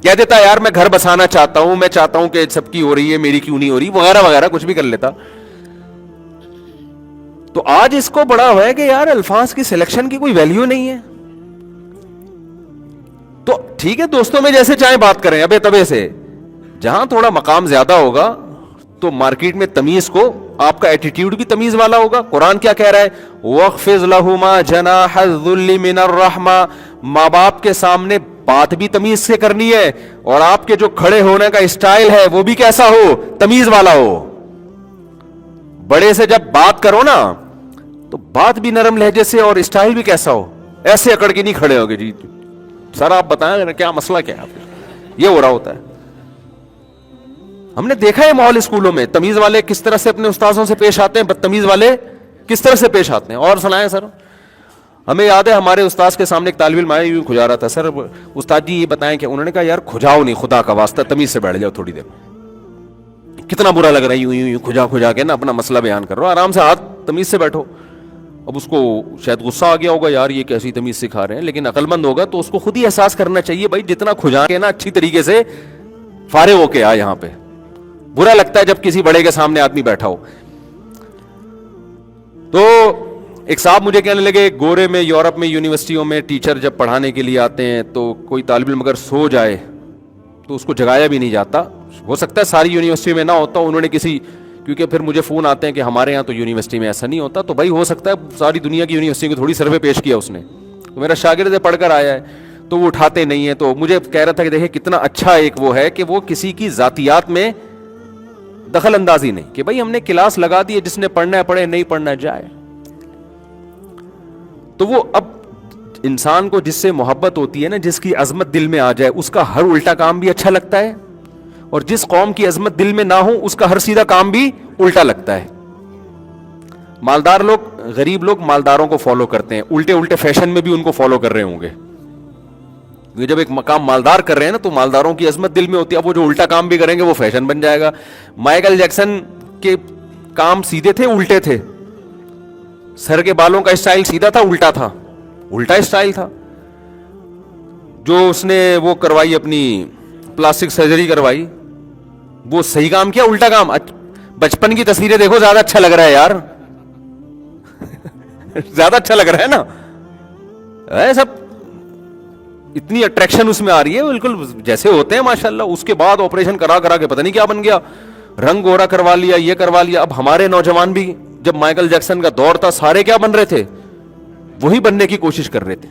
Speaker 1: کہہ دیتا یار میں گھر بسانا چاہتا ہوں, میں چاہتا ہوں کہ سب کی ہو رہی ہے میری کیوں نہیں ہو رہی, وغیرہ وغیرہ کچھ بھی کر لیتا. تو آج اس کو بڑا ہوا ہے کہ یار الفاظ کی سلیکشن کی کوئی ویلیو نہیں ہے. تو ٹھیک ہے دوستوں میں جیسے چاہیں بات کریں ابے تبے سے, جہاں تھوڑا مقام زیادہ ہوگا تو مارکیٹ میں تمیز کو, آپ کا ایٹیٹیوڈ بھی تمیز والا ہوگا. قرآن کیا کہہ رہا ہے, وَاخْفِضْ لَهُمَا جَنَاحَ الذُّلِّ مِنَ الرَّحْمَةِ, ماں باپ کے سامنے بات بھی تمیز سے کرنی ہے, اور آپ کے جو کھڑے ہونے کا اسٹائل ہے وہ بھی کیسا ہو, تمیز والا ہو. بڑے سے جب بات کرو نا تو بات بھی نرم لہجے سے اور اسٹائل بھی کیسا ہو, ایسے اکڑ کے نہیں کھڑے ہوگے جی سر آپ بتائیں کیا مسئلہ کیا ہے, یہ ہو رہا ہوتا ہے. ہم نے دیکھا ہے ماحول اسکولوں میں, تمیز والے کس طرح سے اپنے استاذوں سے پیش آتے ہیں, بدتمیز والے کس طرح سے پیش آتے ہیں. اور سنائیں سر, ہمیں یاد ہے ہمارے استاذ کے سامنے ایک طالب علم آیا, یوں کھجا رہا تھا, سر استاد جی یہ بتائیں کہ, انہوں نے کہا یار کھجاؤ نہیں خدا کا واسطہ, تمیز سے بیٹھ جاؤ تھوڑی دیر. کتنا برا لگ رہا ہے یوں یوں کھجا کھجا کے نا اپنا مسئلہ بیان کر رہا ہو, آرام سے ہاتھ تمیز سے بیٹھو. اب اس کو شاید غصہ آ گیا ہوگا یار یہ کیسی تمیز سکھا رہے ہیں, لیکن عقل مند ہوگا تو اس کو خود ہی احساس کرنا چاہیے بھائی جتنا کھجا کے نا اچھی طریقے سے فارغ ہو کے آ یہاں پہ. برا لگتا ہے جب کسی بڑے کے سامنے آدمی بیٹھا ہو. تو ایک صاحب مجھے کہنے لگے, گورے میں یورپ میں یونیورسٹیوں میں ٹیچر جب پڑھانے کے لیے آتے ہیں تو کوئی طالب علم اگر سو جائے تو اس کو جگایا بھی نہیں جاتا. ہو سکتا ہے ساری یونیورسٹی میں نہ ہوتا, انہوں نے کسی, کیونکہ پھر مجھے فون آتے ہیں کہ ہمارے یہاں تو یونیورسٹی میں ایسا نہیں ہوتا, تو بھائی ہو سکتا ہے ساری دنیا کی یونیورسٹی کو تھوڑی سروے پیش کیا اس نے, تو میرا شاگرد پڑھ کر آیا ہے تو وہ اٹھاتے نہیں ہیں. تو مجھے کہہ رہا تھا کہ دیکھیں کتنا اچھا ایک وہ ہے کہ وہ کسی کی ذاتیات میں دخل اندازی نہیں, کہ بھائی ہم نے کلاس لگا دی ہے, جس نے پڑھنا ہے پڑھے, نہیں پڑھنا جائے. تو وہ اب انسان کو جس سے محبت ہوتی ہے نا, جس کی عظمت دل میں آ جائے, اس کا ہر الٹا کام بھی اچھا لگتا ہے, اور جس قوم کی عظمت دل میں نہ ہو اس کا ہر سیدھا کام بھی الٹا لگتا ہے. مالدار لوگ, غریب لوگ مالداروں کو فالو کرتے ہیں, الٹے الٹے فیشن میں بھی ان کو فالو کر رہے ہوں گے. جب ایک مقام مالدار کر رہے ہیں نا تو مالداروں کی عظمت دل میں ہوتی ہے, اب وہ جو الٹا کام بھی کریں گے وہ فیشن بن جائے گا. مائیکل جیکسن کے کام سیدھے تھے الٹے تھے, سر کے بالوں کا اسٹائل سیدھا تھا الٹا تھا, الٹا اسٹائل تھا. جو اس نے وہ کروائی اپنی پلاسٹک سرجری کروائی, وہ صحیح کام کیا الٹا کام. بچپن کی تصویریں دیکھو, زیادہ اچھا لگ رہا ہے یار زیادہ اچھا لگ رہا ہے نا, سب اتنی اٹریکشن اس میں آ رہی ہے, بالکل جیسے ہوتے ہیں ماشاءاللہ. اس کے بعد آپریشن کرا کرا کے پتہ نہیں کیا بن گیا, رنگ گورا کروا لیا, یہ کروا لیا. اب ہمارے نوجوان بھی, جب مائیکل جیکسن کا دور تھا, سارے کیا بن رہے تھے, وہی بننے کی کوشش کر رہے تھے.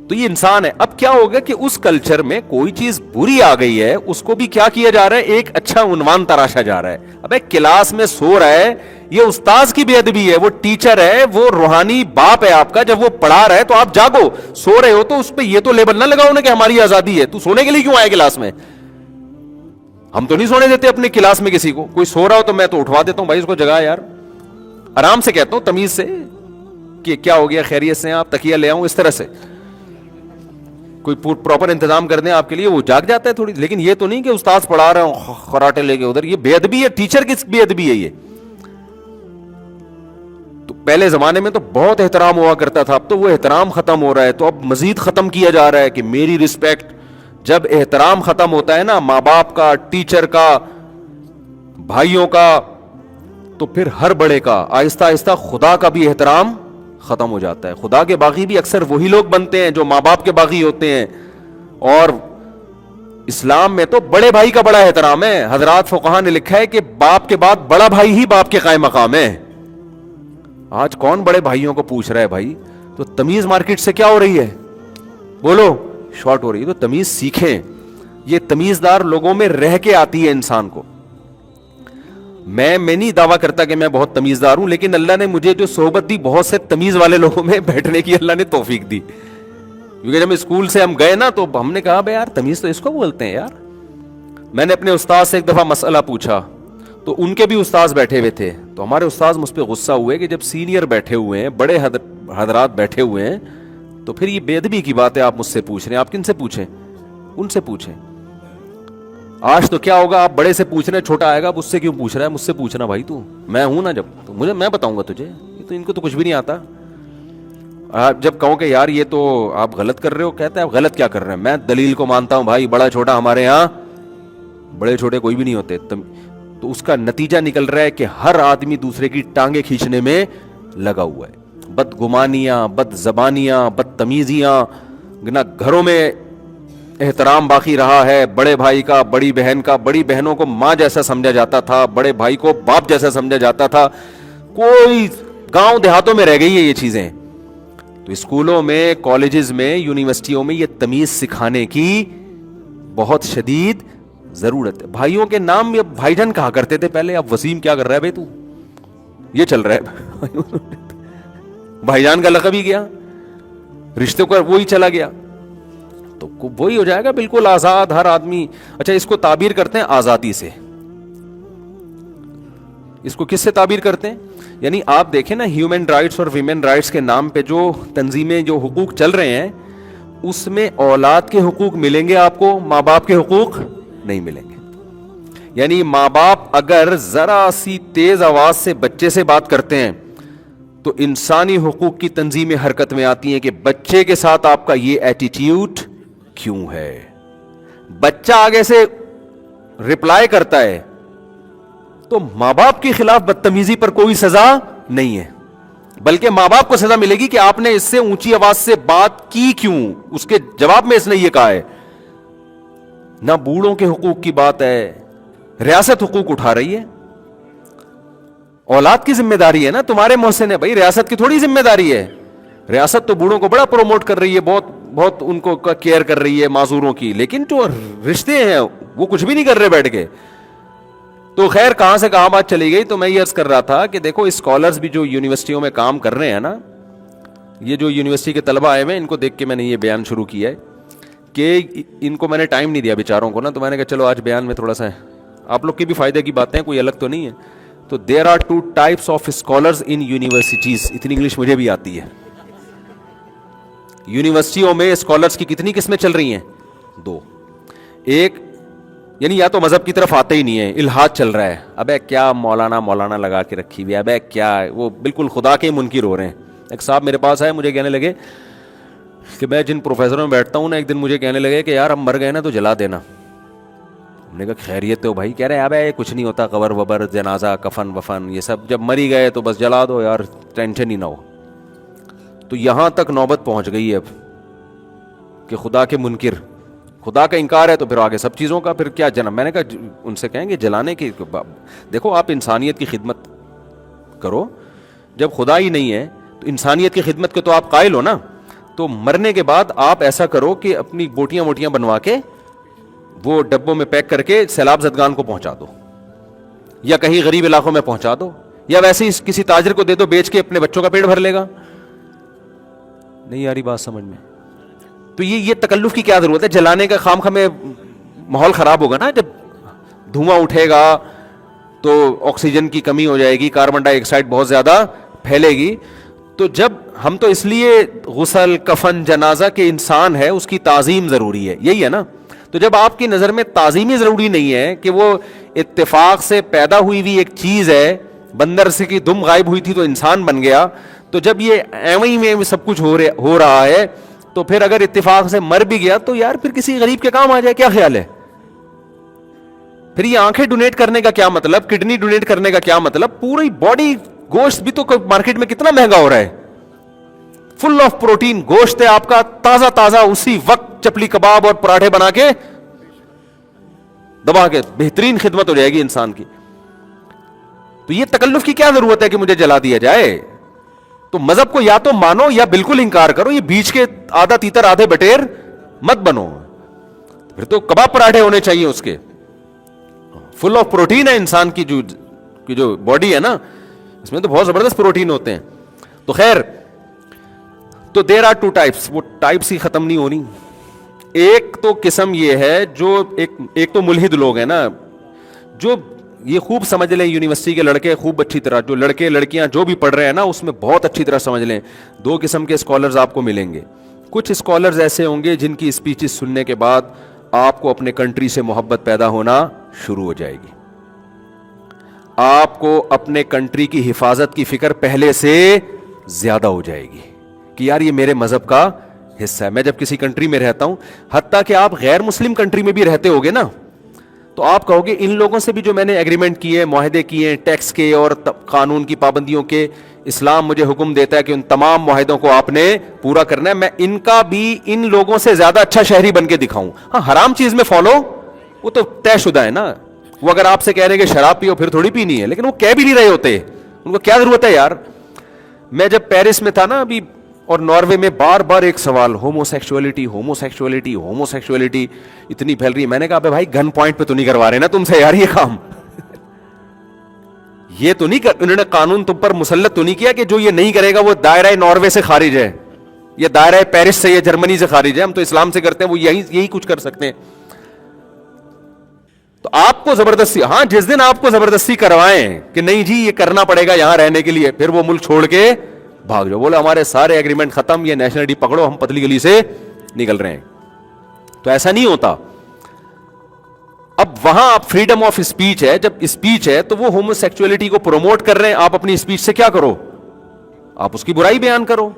Speaker 1: تو یہ انسان ہے. اب کیا ہوگا کہ اس کلچر میں کوئی چیز بری آ گئی ہے, اس کو بھی کیا کیا جا رہا ہے, ایک اچھا عنوان تراشا جا رہا ہے. اب ایک کلاس میں سو رہا ہے, یہ استاذ کی بے ادبی ہے, وہ ٹیچر ہے, وہ روحانی باپ ہے آپ کا, جب وہ پڑھا رہا ہے تو آپ جاگو. سو رہے ہو تو اس پہ یہ تو لیبل نہ لگاؤ نا کہ ہماری آزادی ہے, تو سونے کے لیے کیوں آئے کلاس میں. ہم تو نہیں سونے دیتے اپنے کلاس میں کسی کو. کوئی سو رہا ہو تو میں تو اٹھوا دیتا ہوں, بھائی اس کو جگا یار, آرام سے کہتا ہوں تمیز سے کہ کیا ہو گیا, خیریت سے آپ تکیہ لے آؤں, اس طرح سے کوئی پراپر انتظام کر دیں آپ کے لیے, وہ جاگ جاتا ہے تھوڑی. لیکن یہ تو نہیں کہ استاذ پڑھا رہے ہوں خراٹے لے کے ادھر, یہ بے ادبی ہے. ٹیچر کی بے ادبی ہے یہ. تو پہلے زمانے میں تو بہت احترام ہوا کرتا تھا, اب تو وہ احترام ختم ہو رہا ہے, تو اب مزید ختم کیا جا رہا ہے کہ میری رسپیکٹ. جب احترام ختم ہوتا ہے نا ماں باپ کا, ٹیچر کا, بھائیوں کا, تو پھر ہر بڑے کا آہستہ آہستہ خدا کا بھی احترام ختم ہو جاتا ہے. خدا کے باغی بھی اکثر وہی لوگ بنتے ہیں جو ماں باپ کے باغی ہوتے ہیں. اور اسلام میں تو بڑے بھائی کا بڑا احترام ہے. حضرات فقہا نے لکھا ہے کہ باپ کے بعد بڑا بھائی ہی باپ کے قائم مقام ہے. آج کون بڑے بھائیوں کو پوچھ رہا ہے بھائی. تو تمیز مارکیٹ سے کیا ہو رہی ہے, بولو, شارٹ ہو رہی ہے. تو تمیز سیکھیں, یہ تمیزدار لوگوں میں رہ کے آتی ہے انسان کو. میں نہیں دعویٰ کرتا کہ میں بہت تمیزدار ہوں, لیکن اللہ نے مجھے جو صحبت دی, بہت سے تمیز والے لوگوں میں بیٹھنے کی اللہ نے توفیق دی. کیونکہ جب اسکول سے ہم گئے نا تو ہم نے کہا بھائی یار تمیز تو اس کو بولتے ہیں یار. میں نے اپنے استاد سے ایک دفعہ مسئلہ پوچھا, تو ان کے بھی استاذ بیٹھے ہوئے تھے, تو ہمارے استاذ مجھ پہ غصہ ہوئے کہ جب سینئر بیٹھے ہوئے ہیں, بڑے حضرات بیٹھے ہوئے ہیں, تو پھر یہ بے ادبی کی بات ہے آپ مجھ سے پوچھ رہے ہیں. آپ کن سے پوچھیں؟ ان سے پوچھیں. آج تو کیا ہوگا, آپ بڑے سے پوچھ رہے ہیں, چھوٹا آئے گا مجھ سے کیوں پوچھ رہا ہے؟ مجھ سے پوچھنا بھائی, تو میں ہوں نا, جب تو مجھے میں بتاؤں گا تجھے. یہ تو ان کو تو کچھ بھی نہیں آتا. جب کہوں کہ یار یہ تو آپ غلط کر رہے ہو, کہتے ہیں آپ غلط کیا کر رہے ہیں؟ میں دلیل کو مانتا ہوں بھائی, بڑا چھوٹا ہمارے یہاں بڑے چھوٹے کوئی بھی نہیں ہوتے. تو اس کا نتیجہ نکل رہا ہے کہ ہر آدمی دوسرے کی ٹانگیں کھینچنے میں لگا ہوا ہے. بدگمانیاں, بد زبانیاں, بدتمیزیاں, نہ گھروں میں احترام باقی رہا ہے. بڑے بھائی کا, بڑی بہن کا, بڑی بہنوں کو ماں جیسا سمجھا جاتا تھا, بڑے بھائی کو باپ جیسا سمجھا جاتا تھا. کوئی گاؤں دیہاتوں میں رہ گئی ہے یہ چیزیں. تو اسکولوں میں, کالجز میں, یونیورسٹیوں میں یہ تمیز سکھانے کی بہت شدید ضرورت ہے. بھائیوں کے نام میں بھائی جان کہا کرتے تھے پہلے, اب وسیم کیا کر رہا ہے بھائی, تو یہ چل رہا ہے بھائی جان کا لقب ہی گیا, رشتوں کا وہی چلا گیا. تو وہی ہو جائے گا بالکل آزاد ہر آدمی. اچھا, اس کو تعبیر کرتے ہیں آزادی سے. اس کو کس سے تعبیر کرتے ہیں؟ یعنی آپ دیکھیں نا, ہیومن رائٹس اور ویمن رائٹس کے نام پہ جو تنظیمیں, جو حقوق چل رہے ہیں, اس میں اولاد کے حقوق ملیں گے آپ کو, ماں باپ کے حقوق نہیں ملیں گے. یعنی ماں باپ اگر ذرا سی تیز آواز سے بچے سے بات کرتے ہیں تو انسانی حقوق کی تنظیمیں حرکت میں آتی ہیں کہ بچے کے ساتھ آپ کا یہ ایٹیٹیوڈ کیوں ہے. بچہ آگے سے رپلائی کرتا ہے تو ماں باپ کے خلاف بدتمیزی پر کوئی سزا نہیں ہے, بلکہ ماں باپ کو سزا ملے گی کہ آپ نے اس سے اونچی آواز سے بات کی کیوں. اس کے جواب میں اس نے یہ کہا ہے. نہ بوڑھوں کے حقوق کی بات ہے, ریاست حقوق اٹھا رہی ہے. اولاد کی ذمہ داری ہے نا, تمہارے محسن ہے بھائی, ریاست کی تھوڑی ذمہ داری ہے. ریاست تو بوڑھوں کو بڑا پروموٹ کر رہی ہے, بہت بہت ان کو کیئر کر رہی ہے معذوروں کی, لیکن جو رشتے ہیں وہ کچھ بھی نہیں کر رہے بیٹھ کے. تو خیر کہاں سے کہاں بات چلی گئی. تو میں یہ عرض کر رہا تھا کہ دیکھو اسکالرز بھی جو یونیورسٹیوں میں کام کر رہے ہیں نا, یہ جو یونیورسٹی کے طلبہ آئے ہوئے, ان کو دیکھ کے میں نے یہ بیان شروع کیا ہے کہ ان کو میں نے ٹائم نہیں دیا بیچاروں کو نا, تو میں نے کہا چلو آج بیان میں تھوڑا سا آپ لوگ کی بھی فائدے کی باتیں, کوئی الگ تو نہیں ہے. تو there are 2 types of scholars in universities. اتنی انگلش مجھے بھی آتی ہے. یونیورسٹیوں میں اسکالرز کی کتنی قسمیں چل رہی ہیں؟ 2. ایک یعنی یا تو مذہب کی طرف آتے ہی نہیں ہے, الحاد چل رہا ہے, ابے کیا مولانا لگا کے رکھی ہوئی ہے, ابے کیا, وہ بالکل خدا کے منکر ہو رہے ہیں. ایک صاحب میرے پاس آئے, مجھے کہنے لگے کہ میں جن پروفیسروں میں بیٹھتا ہوں نا, ایک دن مجھے کہنے لگے کہ یار ہم مر گئے نا تو جلا دینا. ہم نے کہا خیریت ہو بھائی؟ کہہ رہے ابے کچھ نہیں ہوتا, قبر وبر, جنازہ, کفن وفن, یہ سب جب مری گئے تو بس جلا دو یار, ٹینشن ہی نہ ہو. تو یہاں تک نوبت پہنچ گئی ہے اب کہ خدا کے منکر, خدا کا انکار ہے تو پھر آگے سب چیزوں کا پھر کیا جنم. میں نے کہا ان سے کہیں گے جلانے کی, دیکھو آپ انسانیت کی خدمت کرو, جب خدا ہی نہیں ہے تو انسانیت کی خدمت کے تو آپ قائل ہو نا. تو مرنے کے بعد آپ ایسا کرو کہ اپنی بوٹیاں موٹیاں بنوا کے وہ ڈبوں میں پیک کر کے سیلاب زدگان کو پہنچا دو, یا کہیں غریب علاقوں میں پہنچا دو, یا ویسے ہی کسی تاجر کو دے دو, بیچ کے اپنے بچوں کا پیٹ بھر لے گا. نہیں آ رہی بات سمجھ میں؟ تو یہ تکلف کی کیا ضرورت ہے؟ جلانے کا خام خامے ماحول خراب ہوگا نا, جب دھواں اٹھے گا تو آکسیجن کی کمی ہو جائے گی, کاربن ڈائی آکسائڈ بہت زیادہ پھیلے گی. تو جب ہم تو اس لیے غسل, کفن, جنازہ کے انسان ہے اس کی تعظیم ضروری ہے, یہی ہے نا. تو جب آپ کی نظر میں تعظیم ہی ضروری نہیں ہے کہ وہ اتفاق سے پیدا ہوئی ایک چیز ہے, بندر سے کی دم غائب ہوئی تھی تو انسان بن گیا, تو جب یہ ایویں میں سب کچھ ہو رہا ہے تو پھر اگر اتفاق سے مر بھی گیا تو یار پھر کسی غریب کے کام آ جائے, کیا خیال ہے؟ پھر یہ آنکھیں ڈونیٹ کرنے کا کیا مطلب, کڈنی ڈونیٹ کرنے کا کیا مطلب؟ پوری باڈی گوشت بھی تو مارکیٹ میں کتنا مہنگا ہو رہا ہے, فل آف پروٹین گوشت ہے آپ کا, تازہ تازہ اسی وقت چپلی کباب اور پراٹھے بنا کے دبا کے بہترین خدمت ہو جائے گی انسان کی. تو یہ تکلف کی کیا ضرورت ہے کہ مجھے جلا دیا جائے؟ تو مذہب کو یا تو مانو یا بالکل انکار کرو, یہ بیچ کے آدھا تیتر آدھے بٹیر مت بنو. پھر تو کباب پراٹھے ہونے چاہیے اس کے, فل آف پروٹین ہے انسان کی جو باڈی ہے نا, اس میں تو بہت زبردست پروٹین ہوتے ہیں. تو خیر, تو دیر آر 2 types, وہ ٹائپس ہی ختم نہیں ہونی. ایک تو قسم یہ ہے جو ایک تو ملحد لوگ ہیں نا, جو یہ خوب سمجھ لیں یونیورسٹی کے لڑکے خوب اچھی طرح, جو لڑکے لڑکیاں جو بھی پڑھ رہے ہیں نا اس میں بہت اچھی طرح سمجھ لیں. دو قسم کے اسکالرز آپ کو ملیں گے. کچھ اسکالرز ایسے ہوں گے جن کی اسپیچز سننے کے بعد آپ کو اپنے کنٹری سے محبت پیدا ہونا شروع ہو جائے گی. آپ کو اپنے کنٹری کی حفاظت کی فکر پہلے سے زیادہ ہو جائے گی کہ یار یہ میرے مذہب کا حصہ ہے. میں جب کسی کنٹری میں رہتا ہوں, حتیٰ کہ آپ غیر مسلم کنٹری میں بھی رہتے ہوگے نا, تو آپ کہو گے ان لوگوں سے بھی جو میں نے ایگریمنٹ کیے, معاہدے کیے ٹیکس کے اور قانون کی پابندیوں کے, اسلام مجھے حکم دیتا ہے کہ ان تمام معاہدوں کو آپ نے پورا کرنا ہے. میں ان کا بھی ان لوگوں سے زیادہ اچھا شہری بن کے دکھاؤں. ہاں حرام چیز میں فالو وہ تو طے شدہ ہے نا. وہ اگر آپ سے کہہ رہے ہیں کہ شراب پیو پھر تھوڑی پینی ہے, لیکن وہ کہہ بھی نہیں رہے ہوتے, ان کو کیا ضرورت ہے یار. میں جب پیرس میں تھا نا ابھی اور ناروے میں, بار بار ایک سوال, homo sexuality homo sexuality homo sexuality اتنی پھیل رہی ہے. میں نے کہا بھائی گن پوائنٹ پہ تو نہیں کروا رہے نا تم سے یار یہ کام, یہ تو نہیں انہوں نے قانون تم پر مسلط تو نہیں کیا کہ جو یہ نہیں کرے گا وہ دائرہ ناروے سے خارج ہے, یہ دائرہ پیرس سے یا جرمنی سے خارج ہے, ہم تو اسلام سے کرتے ہیں, وہ یہی کچھ کر سکتے ہیں. تو آپ کو زبردستی, ہاں جس دن آپ کو زبردستی کروائیں کہ نہیں جی یہ کرنا پڑے گا یہاں رہنے کے لیے, پھر وہ ملک چھوڑ کے بھاگ جاؤ, بولے ہمارے سارے ایگریمنٹ ختم, یہ نیشنلٹی پکڑو, ہم پتلی گلی سے نکل رہے ہیں. تو ایسا نہیں ہوتا. اب وہاں آپ فریڈم آف اسپیچ ہے, جب اسپیچ ہے تو وہ ہومو سیکچولیٹی کو پروموٹ کر رہے ہیں, آپ اپنی اسپیچ سے کیا کرو, آپ اس کی برائی بیان کرو.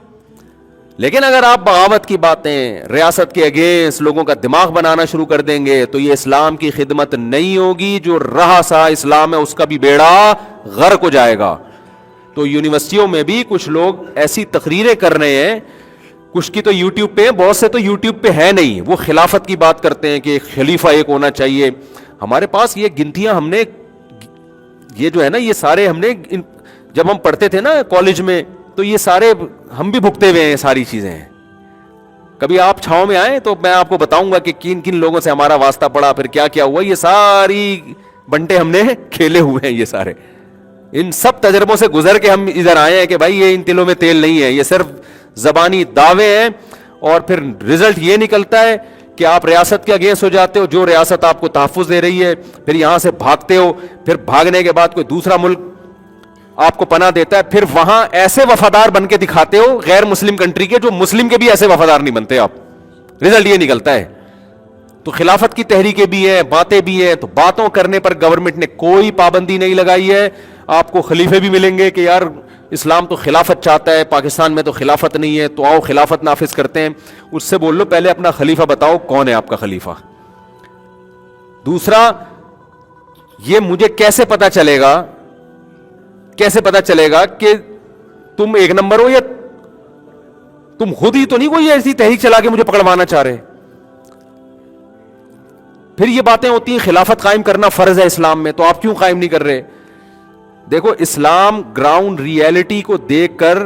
Speaker 1: لیکن اگر آپ بغاوت کی باتیں, ریاست کے اگینسٹ لوگوں کا دماغ بنانا شروع کر دیں گے تو یہ اسلام کی خدمت نہیں ہوگی. جو رہا سا اسلام ہے اس کا بھی بیڑا غرق ہو جائے گا. تو یونیورسٹیوں میں بھی کچھ لوگ ایسی تقریریں کر رہے ہیں, کچھ کی تو یوٹیوب پہ ہیں, بہت سے تو یوٹیوب پہ ہے نہیں, وہ خلافت کی بات کرتے ہیں کہ خلیفہ ایک ہونا چاہیے. ہمارے پاس یہ گنتیاں ہم نے, یہ جو ہے نا یہ سارے ہم نے جب ہم پڑھتے تھے نا کالج میں, تو یہ سارے ہم بھی بھگتے ہوئے ہیں, ساری چیزیں ہیں. کبھی آپ چھاؤں میں آئیں تو میں آپ کو بتاؤں گا کہ کن کن لوگوں سے ہمارا واسطہ پڑا, پھر کیا کیا ہوا. یہ ساری بنٹے ہم نے کھیلے ہوئے ہیں, یہ سارے ان سب تجربوں سے گزر کے ہم ادھر آئے ہیں کہ بھائی یہ ان تلوں میں تیل نہیں ہے, یہ صرف زبانی دعوے ہیں. اور پھر رزلٹ یہ نکلتا ہے کہ آپ ریاست کے اگینسٹ ہو جاتے ہو, جو ریاست آپ کو تحفظ دے رہی ہے, پھر یہاں سے بھاگتے ہو, پھر بھاگنے کے بعد کوئی دوسرا ملک آپ کو پناہ دیتا ہے, پھر وہاں ایسے وفادار بن کے دکھاتے ہو غیر مسلم کنٹری کے, جو مسلم کے بھی ایسے وفادار نہیں بنتے آپ. رزلٹ یہ نکلتا ہے. تو خلافت کی تحریکیں بھی ہیں, باتیں بھی ہیں, تو باتوں کرنے پر گورنمنٹ نے کوئی پابندی نہیں لگائی ہے. آپ کو خلیفے بھی ملیں گے کہ یار اسلام تو خلافت چاہتا ہے, پاکستان میں تو خلافت نہیں ہے, تو آؤ خلافت نافذ کرتے ہیں. اس سے بول لو پہلے اپنا خلیفہ بتاؤ کون ہے آپ کا خلیفہ. دوسرا, یہ مجھے کیسے پتا چلے گا, کیسے پتا چلے گا کہ تم ایک نمبر ہو, یا تم خود ہی تو نہیں کوئی ایسی تحریک چلا کے مجھے پکڑوانا چاہ رہے. پھر یہ باتیں ہوتی ہیں خلافت قائم کرنا فرض ہے اسلام میں, تو آپ کیوں قائم نہیں کر رہے. دیکھو اسلام گراؤنڈ ریئلٹی کو دیکھ کر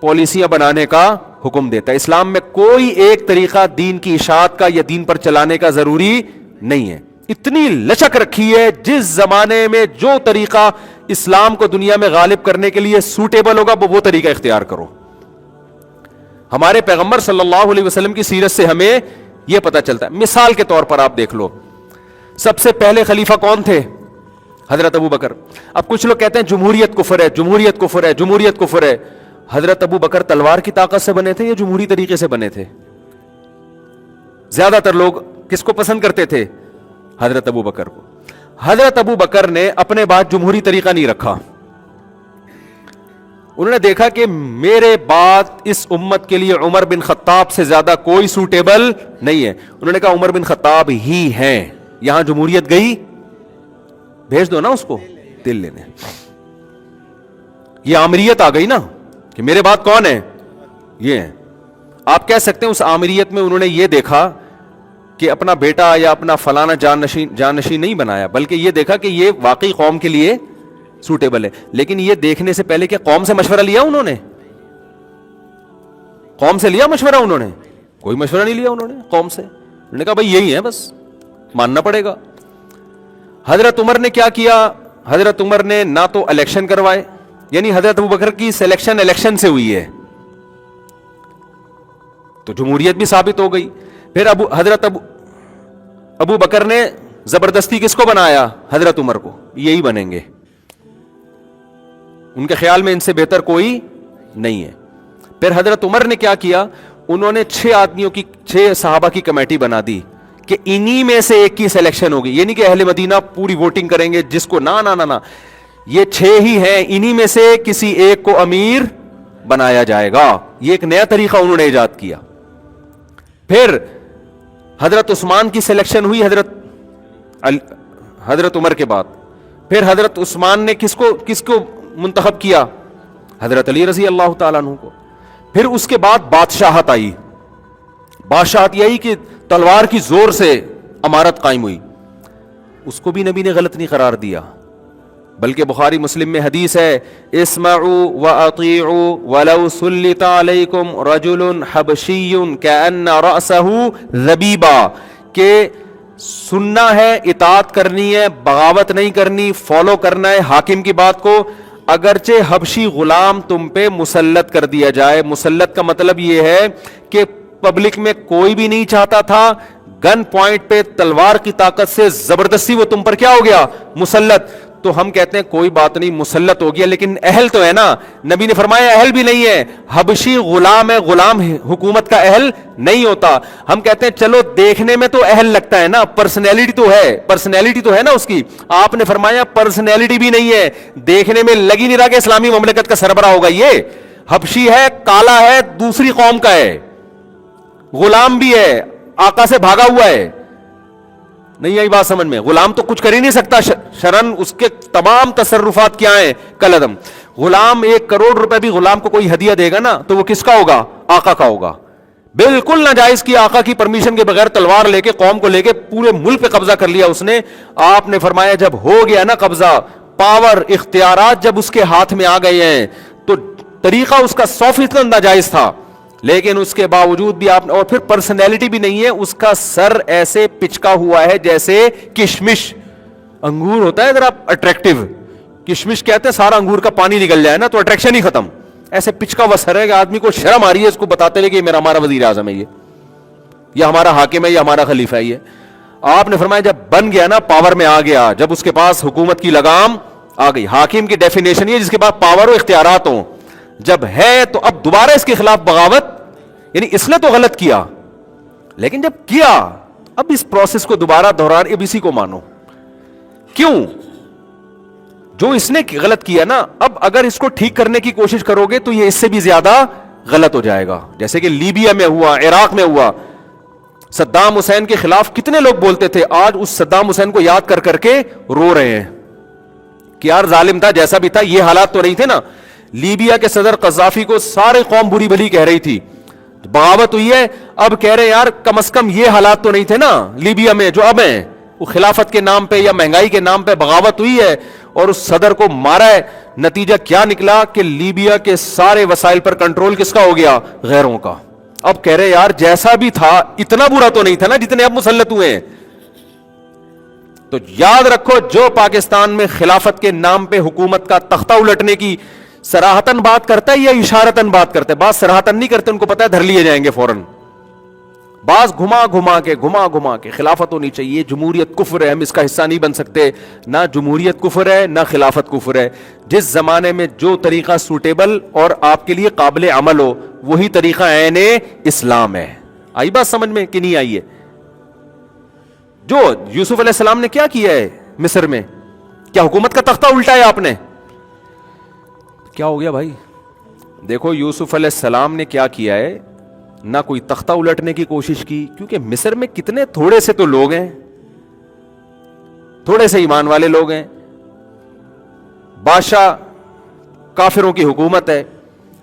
Speaker 1: پالیسیاں بنانے کا حکم دیتا ہے. اسلام میں کوئی ایک طریقہ دین کی اشاعت کا یا دین پر چلانے کا ضروری نہیں ہے. اتنی لچک رکھی ہے, جس زمانے میں جو طریقہ اسلام کو دنیا میں غالب کرنے کے لیے سوٹیبل ہوگا وہ طریقہ اختیار کرو. ہمارے پیغمبر صلی اللہ علیہ وسلم کی سیرت سے ہمیں یہ پتہ چلتا ہے. مثال کے طور پر آپ دیکھ لو, سب سے پہلے خلیفہ کون تھے؟ حضرت ابو بکر. اب کچھ لوگ کہتے ہیں جمہوریت کفر ہے, جمہوریت کفر ہے, جمہوریت کفر ہے. حضرت ابو بکر تلوار کی طاقت سے بنے تھے یا جمہوری طریقے سے بنے تھے؟ زیادہ تر لوگ کس کو پسند کرتے تھے؟ حضرت ابو بکر کو. حضرت ابو بکر نے اپنے بعد جمہوری طریقہ نہیں رکھا. انہوں نے دیکھا کہ میرے بعد اس امت کے لیے عمر بن خطاب سے زیادہ کوئی سوٹیبل نہیں ہے. انہوں نے کہا عمر بن خطاب ہی ہیں. یہاں جمہوریت گئی, بھیج دو نا اس کو تیل لینے. یہ آمریت آ گئی نا کہ میرے بعد کون ہے, یہ ہے. آپ کہہ سکتے ہیں اس آمریت میں انہوں نے یہ دیکھا کہ اپنا بیٹا یا اپنا فلانا جانشین نہیں بنایا, بلکہ یہ دیکھا کہ یہ واقعی قوم کے لیے سوٹیبل ہے. لیکن یہ دیکھنے سے پہلے کہ قوم سے مشورہ لیا انہوں نے, قوم سے لیا مشورہ انہوں نے؟ کوئی مشورہ نہیں لیا انہوں نے قوم سے. انہوں نے کہا بھائی یہی ہے, بس ماننا پڑے گا. حضرت عمر نے کیا کیا؟ حضرت عمر نے نہ تو الیکشن کروائے, یعنی حضرت ابو بکر کی سلیکشن الیکشن سے ہوئی ہے, تو جمہوریت بھی ثابت ہو گئی. پھر حضرت ابو بکر نے زبردستی کس کو بنایا؟ حضرت عمر کو، یہی بنیں گے، ان کے خیال میں ان سے بہتر کوئی نہیں ہے۔ پھر حضرت عمر نے کیا کیا، انہوں نے 6 صحابہ کی کمیٹی بنا دی کہ انہی میں سے ایک کی سلیکشن ہوگی، یہ نہیں کہ اہل مدینہ پوری ووٹنگ کریں گے جس کو، نہ، یہ 6 ہی ہیں، انہی میں سے کسی ایک کو امیر بنایا جائے گا۔ یہ ایک نیا طریقہ انہوں نے ایجاد کیا۔ پھر حضرت عثمان کی سلیکشن ہوئی حضرت عمر کے بعد، پھر حضرت عثمان نے کس کو منتخب کیا؟ حضرت علی رضی اللہ تعالیٰ عنہ کو۔ پھر اس کے بعد بادشاہت آئی، بادشاہت یہی کہ تلوار کی زور سے امارت قائم ہوئی، اس کو بھی نبی نے غلط نہیں قرار دیا، بلکہ بخاری مسلم میں حدیث ہے، اسمعوا واطیعوا ولو سلط علیکم رجل حبشی کأن رأسہ ذبیبا، کہ سننا ہے، اطاعت کرنی ہے، بغاوت نہیں کرنی، فالو کرنا ہے حاکم کی بات کو، اگرچہ حبشی غلام تم پہ مسلط کر دیا جائے۔ مسلط کا مطلب یہ ہے کہ پبلک میں کوئی بھی نہیں چاہتا تھا، گن پوائنٹ پہ تلوار کی طاقت سے زبردستی وہ تم پر کیا ہو گیا؟ مسلط۔ تو ہم کہتے ہیں کوئی بات نہیں، مسلط ہو گیا، لیکن اہل تو ہے نا۔ نبی نے فرمایا اہل بھی نہیں ہے، حبشی غلام ہے، غلام حکومت کا اہل نہیں ہوتا۔ ہم کہتے ہیں چلو دیکھنے میں تو اہل لگتا ہے نا، پرسنالٹی تو ہے نا اس کی۔ آپ نے فرمایا پرسنالٹی بھی نہیں ہے، دیکھنے میں لگ ہی نہیں رہا کہ اسلامی مملکت کا سربراہ ہوگا۔ یہ حبشی ہے، کالا ہے، دوسری قوم کا ہے، غلام بھی ہے، آقا سے بھاگا ہوا ہے۔ نہیں آئی بات سمجھ میں؟ غلام تو کچھ کر ہی نہیں سکتا شرن، اس کے تمام تصرفات کیا ہیں؟ کالعدم۔ غلام 1 کروڑ روپے بھی غلام کو کوئی ہدیہ دے گا نا تو وہ کس کا ہوگا؟ آقا کا ہوگا۔ بالکل ناجائز کی، آقا کی پرمیشن کے بغیر تلوار لے کے قوم کو لے کے پورے ملک پہ قبضہ کر لیا اس نے۔ آپ نے فرمایا جب ہو گیا نا قبضہ، پاور، اختیارات جب اس کے ہاتھ میں آ گئے ہیں تو طریقہ اس کا 100% ناجائز تھا، لیکن اس کے باوجود بھی آپ نے، اور پھر پرسنالٹی بھی نہیں ہے، اس کا سر ایسے پچکا ہوا ہے جیسے کشمش، انگور ہوتا ہے ذرا اٹریکٹیو، کشمش کہتے ہیں سارا انگور کا پانی نکل جائے نا تو اٹریکشن ہی ختم، ایسے پچکا ہوا سر ہے کہ آدمی کو شرم آ رہی ہے اس کو بتاتے ہوئے کہ ہمارا وزیر اعظم ہے یہ ہمارا حاکم ہے، یہ ہمارا خلیفہ ہے یہ۔ آپ نے فرمایا جب بن گیا نا، پاور میں آ گیا، جب اس کے پاس حکومت کی لگام آ گئی، حاکم کی ڈیفینیشن یہ جس کے پاس پاور ہو، اختیارات ہوں، جب ہے تو اب دوبارہ اس کے خلاف بغاوت، یعنی اس نے تو غلط کیا لیکن جب کیا اب اس پروسیس کو دوبارہ دہران، اب اسی کو مانو۔ کیوں؟ جو اس نے غلط کیا نا، اب اگر اس کو ٹھیک کرنے کی کوشش کرو گے تو یہ اس سے بھی زیادہ غلط ہو جائے گا، جیسے کہ لیبیا میں ہوا، عراق میں ہوا۔ صدام حسین کے خلاف کتنے لوگ بولتے تھے، آج اس صدام حسین کو یاد کر کر کے رو رہے ہیں کہ یار ظالم تھا، جیسا بھی تھا، یہ حالات تو نہیں تھے نا۔ لیبیا کے صدر قذافی کو سارے قوم بری بھلی کہہ رہی تھی، بغاوت ہوئی ہے، اب کہہ رہے یار کم از کم یہ حالات تو نہیں تھے نا لیبیا میں جو اب ہیں، وہ خلافت کے نام پہ یا مہنگائی کے نام پہ بغاوت ہوئی ہے اور اس صدر کو مارا ہے۔ نتیجہ کیا نکلا کہ لیبیا کے سارے وسائل پر کنٹرول کس کا ہو گیا؟ غیروں کا۔ اب کہہ رہے یار جیسا بھی تھا اتنا برا تو نہیں تھا نا جتنے اب مسلط ہوئے ہیں۔ تو یاد رکھو، جو پاکستان میں خلافت کے نام پہ حکومت کا تختہ الٹنے کی صراحتاً بات کرتا ہے یا اشارتاً بات کرتا ہے؟ بات صراحتاً نہیں کرتے، ان کو پتا ہے دھر لیے جائیں گے فوراً۔ بعض گھما گھما کے خلافت ہونی چاہیے، جمہوریت کفر ہے، ہم اس کا حصہ نہیں بن سکتے۔ نہ جمہوریت کفر ہے نہ خلافت کفر ہے، جس زمانے میں جو طریقہ سوٹیبل اور آپ کے لیے قابل عمل ہو وہی طریقہ عین اسلام ہے۔ آئی بات سمجھ میں کہ نہیں آئی ہے؟ جو یوسف علیہ السلام نے کیا کیا ہے مصر میں، کیا حکومت کا تختہ الٹایا آپ نے؟ کیا ہو گیا بھائی؟ دیکھو یوسف علیہ السلام نے کیا کیا ہے، نہ کوئی تختہ الٹنے کی کوشش کی، کیونکہ مصر میں کتنے تھوڑے سے تو لوگ ہیں، تھوڑے سے ایمان والے لوگ ہیں، بادشاہ کافروں کی حکومت ہے،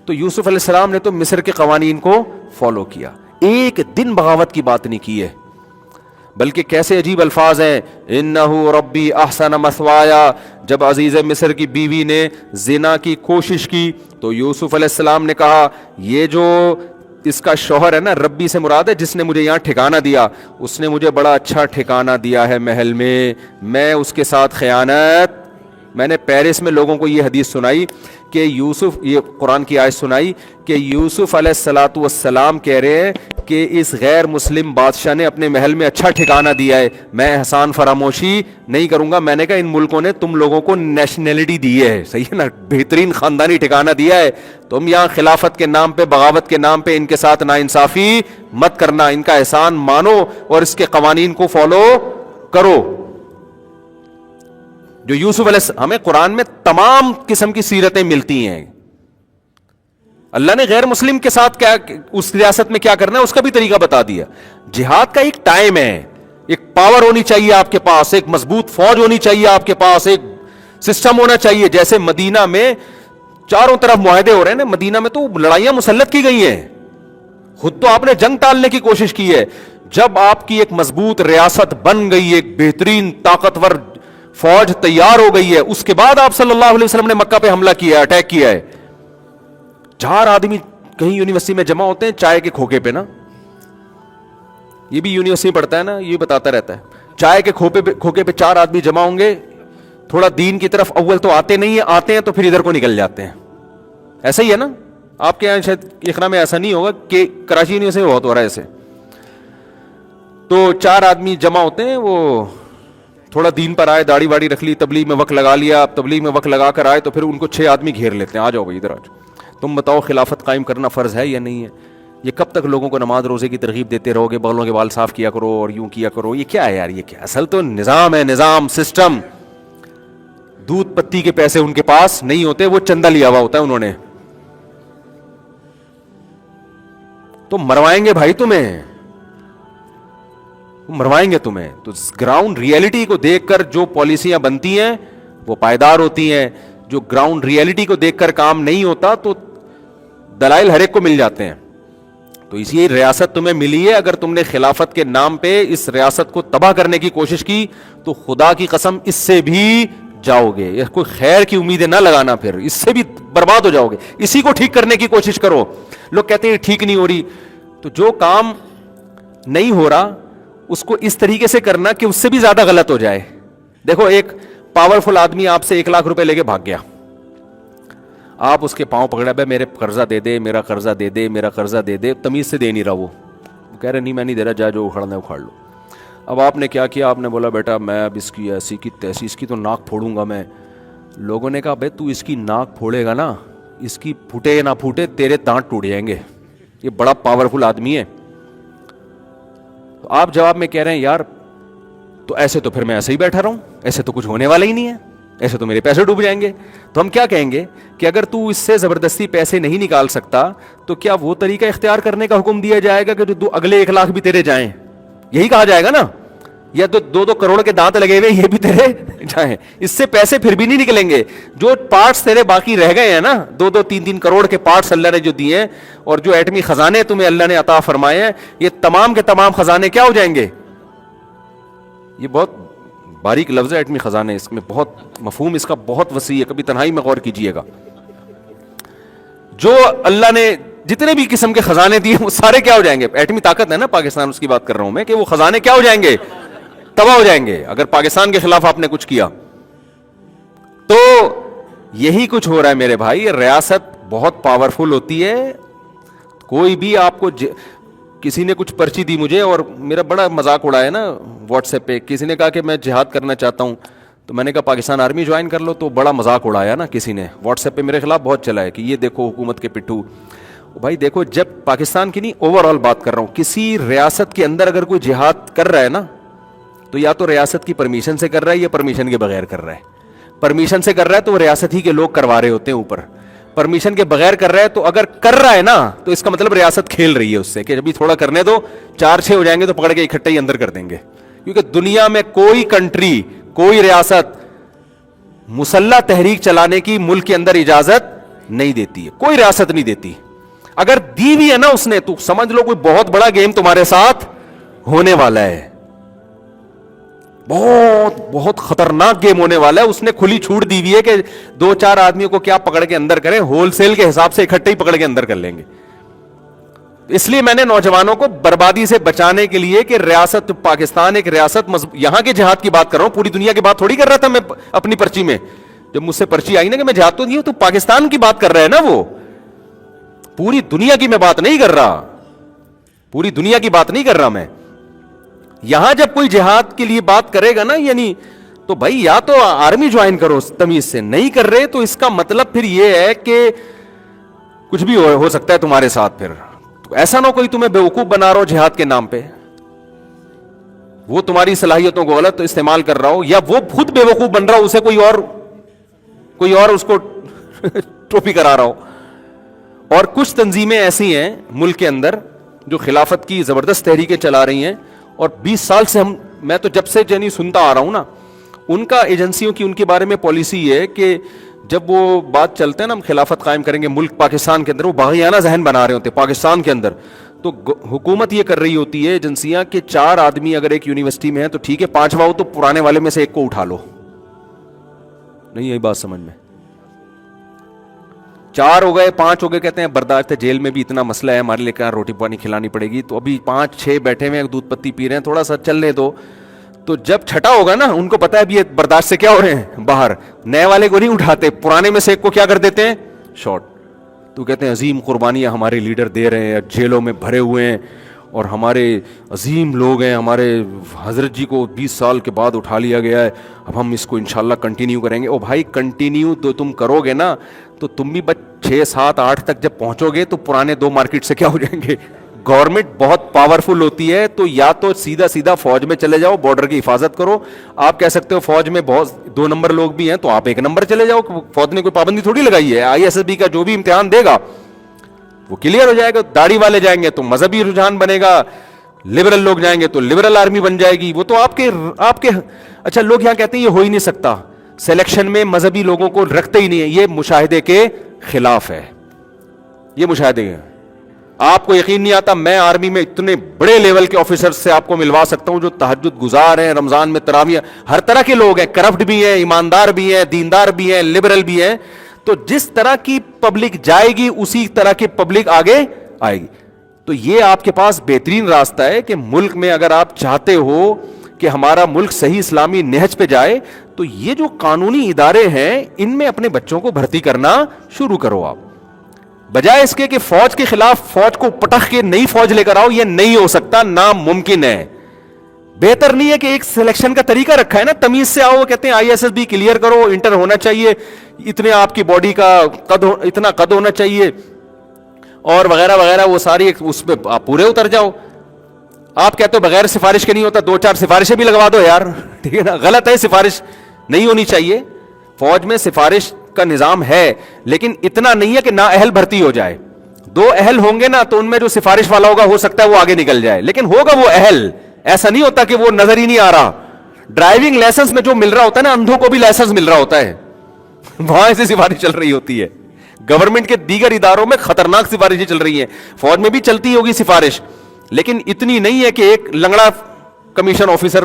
Speaker 1: تو یوسف علیہ السلام نے تو مصر کے قوانین کو فالو کیا، ایک دن بغاوت کی بات نہیں کی ہے۔ بلکہ کیسے عجیب الفاظ ہیں، انہو ربی احسن مثوایا، جب عزیز مصر کی بیوی نے زنا کی کوشش کی تو یوسف علیہ السلام نے کہا یہ جو اس کا شوہر ہے نا، ربی سے مراد ہے جس نے مجھے یہاں ٹھکانہ دیا، اس نے مجھے بڑا اچھا ٹھکانہ دیا ہے محل میں اس کے ساتھ خیانت۔ میں نے پیرس میں لوگوں کو یہ حدیث سنائی کہ یوسف، یہ قرآن کی آیت سنائی کہ یوسف علیہ السلام کہہ رہے ہیں کہ اس غیر مسلم بادشاہ نے اپنے محل میں اچھا ٹھکانہ دیا ہے, میں احسان فراموشی نہیں کروں گا. میں نے کہا ان ملکوں نے تم لوگوں کو نیشنلٹی دی ہے, صحیح ہے نا, بہترین خاندانی ٹھکانہ دیا ہے. تم یہاں خلافت کے نام پہ, بغاوت کے نام پہ ان کے ساتھ ناانصافی مت کرنا, ان کا احسان مانو اور اس کے قوانین کو فالو کرو. جو یوسف علیہ ہمیں قرآن میں تمام قسم کی سیرتیں ملتی ہیں. اللہ نے غیر مسلم کے ساتھ کیا, اس ریاست میں کیا کرنا ہے اس کا بھی طریقہ بتا دیا. جہاد کا ایک ٹائم ہے, ایک پاور ہونی چاہیے آپ کے پاس, ایک مضبوط فوج ہونی چاہیے آپ کے پاس, ایک سسٹم ہونا چاہیے. جیسے مدینہ میں چاروں طرف معاہدے ہو رہے ہیں نا, مدینہ میں تو لڑائیاں مسلط کی گئی ہیں, خود تو آپ نے جنگ ٹالنے کی کوشش کی ہے. جب آپ کی ایک مضبوط ریاست بن گئی, ایک بہترین طاقتور فوج تیار ہو گئی ہے, اس کے بعد آپ صلی اللہ علیہ وسلم نے مکہ پہ حملہ کیا ہے, اٹیک کیا ہے. 4 آدمی کہیں یونیورسٹی میں جمع ہوتے ہیں چائے کے کھوکے پہ نا, یہ بھی یونیورسٹی میں پڑھتا ہے نا, یہ بتاتا رہتا ہے, چائے کے کھوکے پہ 4 آدمی جمع ہوں گے, تھوڑا دین کی طرف اول تو آتے نہیں ہیں, آتے ہیں تو پھر ادھر کو نکل جاتے ہیں. ایسا ہی ہے نا, آپ کے یہاں شاید اقرا میں ایسا نہیں ہوگا, کہ کراچی یونیورسٹی میں بہت ہو رہا ہے ایسے. تو 4 آدمی جمع ہوتے ہیں, وہ تھوڑا دین پر آئے, داڑھی واڑی رکھ لی, تبلیغ میں وقت لگا لیا, اب تبلیغ میں وقت لگا کر آئے تو پھر ان کو 6 آدمی گھیر لیتے ہیں, آ جاؤ بھائی ادھر آ جاؤ, تم بتاؤ خلافت قائم کرنا فرض ہے یا نہیں ہے؟ یہ کب تک لوگوں کو نماز روزے کی ترغیب دیتے رہو گے, بغلوں کے بال صاف کیا کرو اور یوں کیا کرو, یہ کیا ہے یار, یہ کیا اصل تو نظام ہے, نظام سسٹم. دودھ پتی کے پیسے ان کے پاس نہیں ہوتے, وہ چندہ لیا ہوا ہوتا ہے انہوں نے. تو مروائیں گے بھائی تمہیں, مروائیں گے تمہیں. تو گراؤنڈ ریئلٹی کو دیکھ کر جو پالیسیاں بنتی ہیں وہ پائیدار ہوتی ہیں, جو گراؤنڈ ریئلٹی کو دیکھ کر کام نہیں ہوتا تو دلائل ہر ایک کو مل جاتے ہیں. تو اسی ریاست تمہیں ملی ہے, اگر تم نے خلافت کے نام پہ اس ریاست کو تباہ کرنے کی کوشش کی تو خدا کی قسم اس سے بھی جاؤ گے. یہ کوئی خیر کی امیدیں نہ لگانا, پھر اس سے بھی برباد ہو جاؤ گے. اسی کو ٹھیک کرنے کی کوشش کرو. لوگ کہتے ہیں ٹھیک نہیں ہو رہی, تو جو کام نہیں ہو رہا اس کو اس طریقے سے کرنا کہ اس سے بھی زیادہ غلط ہو جائے. دیکھو ایک پاورفل آدمی آپ سے 1 لاکھ روپے لے کے بھاگ گیا, آپ اس کے پاؤں پکڑا, بھائی میرے قرضہ دے دے, میرا قرضہ دے دے, میرا قرضہ دے دے. تمیز سے دے نہیں رہا, وہ کہہ رہے نہیں میں نہیں دے رہا, جا جو اکھڑنا ہے اکھاڑ لو. اب آپ نے کیا کیا, آپ نے بولا بیٹا میں اب اس کی ایسی کی تیسی, اس کی تو ناک پھوڑوں گا میں. لوگوں نے کہا بھائی تو اس کی ناک پھوڑے گا نا, اس کی پھوٹے یا نہ پھوٹے تیرے دانت ٹوٹ جائیں گے, یہ بڑا پاورفل آدمی ہے. تو آپ جواب میں کہہ رہے ہیں یار تو ایسے تو پھر میں ایسے ہی بیٹھا رہوں, ایسے تو کچھ ہونے والا ہی نہیں ہے, ایسے تو میرے پیسے ڈوب جائیں گے. تو ہم کیا کہیں گے کہ اگر تو اس سے زبردستی پیسے نہیں نکال سکتا تو کیا وہ طریقہ اختیار کرنے کا حکم دیا جائے گا کہ جو اگلے 1 لاکھ بھی تیرے جائیں, یہی کہا جائے گا نا, یا تو 2 کروڑ کے دانت لگے ہوئے یہ بھی تیرے جائیں, اس سے پیسے پھر بھی نہیں نکلیں گے. جو پارٹس تیرے باقی رہ گئے ہیں نا, 2-3 کروڑ کے پارٹس اللہ نے جو دیے ہیں, اور جو ایٹمی خزانے تمہیں اللہ نے عطا فرمائے ہیں, یہ تمام کے تمام خزانے کیا ہو جائیں گے؟ یہ بہت باریک لفظ ہے ایٹمی خزانے, اس میں بہت مفہوم اس کا بہت وسیع ہے, کبھی تنہائی میں غور کیجئے گا. جو اللہ نے جتنے بھی قسم کے خزانے دیے وہ سارے کیا ہو جائیں گے؟ ایٹمی طاقت ہے نا پاکستان, اس کی بات کر رہا ہوں میں, کہ وہ خزانے کیا ہو جائیں گے؟ تباہ ہو جائیں گے اگر پاکستان کے خلاف آپ نے کچھ کیا. تو یہی کچھ ہو رہا ہے میرے بھائی. ریاست بہت پاورفل ہوتی ہے. کوئی بھی آپ کو کسی نے کچھ پرچی دی مجھے, اور میرا بڑا مذاق اڑایا نا واٹس ایپ پہ, کسی نے کہا کہ میں جہاد کرنا چاہتا ہوں, تو میں نے کہا پاکستان آرمی جوائن کر لو, تو بڑا مذاق اڑایا نا کسی نے واٹس ایپ پہ میرے خلاف بہت چلا ہے کہ یہ دیکھو حکومت کے پٹھو. بھائی دیکھو, جب پاکستان کی نہیں اوور آل بات کر رہا ہوں, کسی ریاست کے اندر اگر کوئی جہاد کر رہا ہے نا تو یا تو ریاست کی پرمیشن سے کر رہا ہے یا پرمیشن کے بغیر کر رہا ہے. پرمیشن سے کر رہا ہے تو وہ ریاست ہی کے لوگ کروا رہے ہوتے ہیں اوپر. پرمیشن کے بغیر کر رہا ہے تو اگر کر رہا ہے نا تو اس کا مطلب ریاست کھیل رہی ہے اس سے کہ ابھی تھوڑا کرنے دو, 4-6 ہو جائیں گے تو پکڑ کے اکٹھے ہی اندر کر دیں گے. کیونکہ دنیا میں کوئی کنٹری, کوئی ریاست مسلح تحریک چلانے کی ملک کے اندر اجازت نہیں دیتی ہے, کوئی ریاست نہیں دیتی. اگر دی بھی ہے نا اس نے تو سمجھ لو کوئی بہت بڑا گیم تمہارے ساتھ ہونے والا ہے, بہت بہت خطرناک گیم ہونے والا ہے. اس نے کھلی چھوٹ دی ہوئی ہے کہ 2-4 آدمیوں کو کیا پکڑ کے اندر کریں, ہول سیل کے حساب سے اکٹھے ہی پکڑ کے اندر کر لیں گے. اس لیے میں نے نوجوانوں کو بربادی سے بچانے کے لیے کہ ریاست پاکستان ایک ریاست یہاں کے جہاد کی بات کر رہا ہوں, پوری دنیا کی بات تھوڑی کر رہا تھا میں اپنی پرچی میں. جب مجھ سے پرچی آئی نا کہ میں جہاد تو نہیں ہوں, تو پاکستان کی بات کر رہا ہے نا, وہ پوری دنیا کی میں بات نہیں کر رہا, پوری دنیا کی بات نہیں کر رہا میں. یہاں جب کوئی جہاد کے لیے بات کرے گا نا یعنی تو بھائی یا تو آرمی جوائن کرو تمیز سے, نہیں کر رہے تو اس کا مطلب پھر یہ ہے کہ کچھ بھی ہو سکتا ہے تمہارے ساتھ. پھر ایسا نہ کوئی تمہیں بیوقوف بنا رہا ہو جہاد کے نام پہ, وہ تمہاری صلاحیتوں کو غلط استعمال کر رہا ہو, یا وہ خود بیوقوف بن رہا ہو, اسے کوئی اور اس کو ٹوپی کرا رہا ہو. اور کچھ تنظیمیں ایسی ہیں ملک کے اندر جو خلافت کی زبردست تحریکیں چلا رہی ہیں, اور 20 سال سے میں تو جب سے جنی سنتا آ رہا ہوں نا, ان کا ایجنسیوں کی ان کے بارے میں پالیسی ہے کہ جب وہ بات چلتے ہیں نا ہم خلافت قائم کریں گے ملک پاکستان کے اندر, وہ باغیانہ ذہن بنا رہے ہوتے ہیں پاکستان کے اندر. تو حکومت یہ کر رہی ہوتی ہے ایجنسیاں کہ 4 آدمی اگر ایک یونیورسٹی میں ہیں تو ٹھیک ہے, 5واں ہو تو پرانے والے میں سے ایک کو اٹھا لو. نہیں یہی بات سمجھ میں, 4 ہو گئے 5 ہو گئے, کہتے ہیں برداشت ہے, جیل میں بھی اتنا مسئلہ ہے ہمارے لیے, کہاں روٹی پانی کھلانی پڑے گی, تو ابھی 5-6 بیٹھے ہوئے ہیں دودھ پتی پی رہے ہیں, تھوڑا سا چلنے دو. تو جب چھٹا ہوگا نا ان کو پتا ہے اب یہ برداشت سے کیا ہو رہے ہیں باہر, نئے والے کو نہیں اٹھاتے, پرانے میں سے ایک کو کیا کر دیتے ہیں شارٹ. تو کہتے ہیں عظیم قربانیاں ہمارے لیڈر دے رہے ہیں, جیلوں میں بھرے ہوئے ہیں, اور ہمارے عظیم لوگ ہیں, ہمارے حضرت جی کو 20 سال کے بعد اٹھا لیا گیا ہے, اب ہم اس کو انشاءاللہ کنٹینیو کریں گے. او بھائی کنٹینیو تو تم کرو گے نا تو تم بھی 6, 7, 8 تک جب پہنچو گے تو پرانے 2 مارکیٹ سے کیا ہو جائیں گے. گورنمنٹ بہت پاورفل ہوتی ہے, تو یا تو سیدھا فوج میں چلے جاؤ, بارڈر کی حفاظت کرو. آپ کہہ سکتے ہو فوج میں بہت 2 نمبر لوگ بھی ہیں, تو آپ 1 نمبر چلے جاؤ, فوج نے کوئی پابندی تھوڑی لگائی ہے. ISSB کا جو بھی امتحان دے گا وہ کلیئر ہو جائے گا. داڑھی والے جائیں گے تو مذہبی رجحان بنے گا, لبرل لوگ جائیں گے تو لبرل آرمی بن جائے گی. وہ تو آپ کے اچھا لوگ یہاں کہتے ہیں یہ ہو ہی نہیں سکتا, سلیکشن میں مذہبی لوگوں کو رکھتے ہی نہیں ہے. یہ مشاہدے کے خلاف ہے, یہ مشاہدے ہیں. آپ کو یقین نہیں آتا, میں آرمی میں اتنے بڑے لیول کے آفیسر سے آپ کو ملوا سکتا ہوں جو تہجد گزار ہیں, رمضان میں تراویح, ہر طرح کے لوگ ہیں, کرپٹ بھی ہیں, ایماندار بھی ہیں, دیندار بھی ہیں, لبرل بھی ہیں. تو جس طرح کی پبلک جائے گی اسی طرح کی پبلک آگے آئے گی. تو یہ آپ کے پاس بہترین راستہ ہے کہ ملک میں اگر آپ چاہتے ہو کہ ہمارا ملک صحیح اسلامی نہج پہ جائے تو یہ جو قانونی ادارے ہیں ان میں اپنے بچوں کو بھرتی کرنا شروع کرو. آپ بجائے اس کے کہ فوج کے خلاف فوج کو پٹخ کے نئی فوج لے کر آؤ, یہ نہیں ہو سکتا, ناممکن ہے. بہتر نہیں ہے کہ ایک سلیکشن کا طریقہ رکھا ہے نا, تمیز سے آؤ, کہتے ہیں ISSB کلیئر کرو, انٹر ہونا چاہیے, اتنے آپ کی باڈی کا اتنا قد ہونا چاہیے, اور وغیرہ وغیرہ, وہ ساری اس پہ آپ پورے اتر جاؤ. آپ کہتے ہو بغیر سفارش کے نہیں ہوتا, 2-4 سفارشیں بھی لگوا دو یار, ٹھیک ہے نا. غلط ہے, سفارش نہیں ہونی چاہیے. فوج میں سفارش کا نظام ہے لیکن اتنا نہیں ہے کہ نا اہل بھرتی ہو جائے. 2 اہل ہوں گے نا تو ان میں جو سفارش والا ہوگا ہو سکتا ہے وہ آگے نکل جائے, لیکن ہوگا وہ اہل. ایسا نہیں ہوتا کہ وہ نظر ہی نہیں آ رہا. ڈرائیونگ لائسنس میں جو مل رہا ہوتا ہے نا, اندھوں کو بھی لائسنس مل رہا ہوتا ہے, وہاں سے سفارش چل رہی ہوتی ہے. گورنمنٹ کے دیگر اداروں میں خطرناک سفارشیں چل رہی ہیں. فوج میں بھی چلتی ہوگی سفارش, لیکن اتنی نہیں ہے کہ ایک لنگڑا کمیشن آفیسر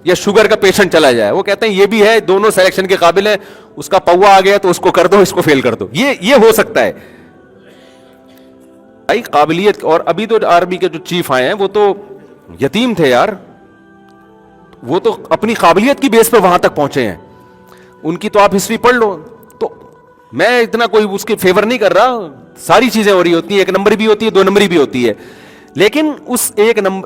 Speaker 1: یا شوگر کا پیشنٹ چلا جائے. وہ کہتے ہیں یہ بھی ہے, دونوں سلیکشن کے قابل ہیں, اس کا پوا آ گیا تو اس کو کر دو, اس کو فیل کر دو. یہ ہو سکتا ہے بھائی قابلیت. اور ابھی تو آرمی کے جو چیف آئے ہیں وہ تو یتیم تھے یار, وہ تو اپنی قابلیت کی بیس پہ وہاں تک پہنچے ہیں. ان کی تو آپ ہسٹری پڑھ لو. تو میں اتنا کوئی اس کے فیور نہیں کر رہا, ساری چیزیں ہو رہی ہوتی ہیں, 1 نمبری بھی ہوتی ہے, 2 نمبری بھی ہوتی ہے, لیکن اس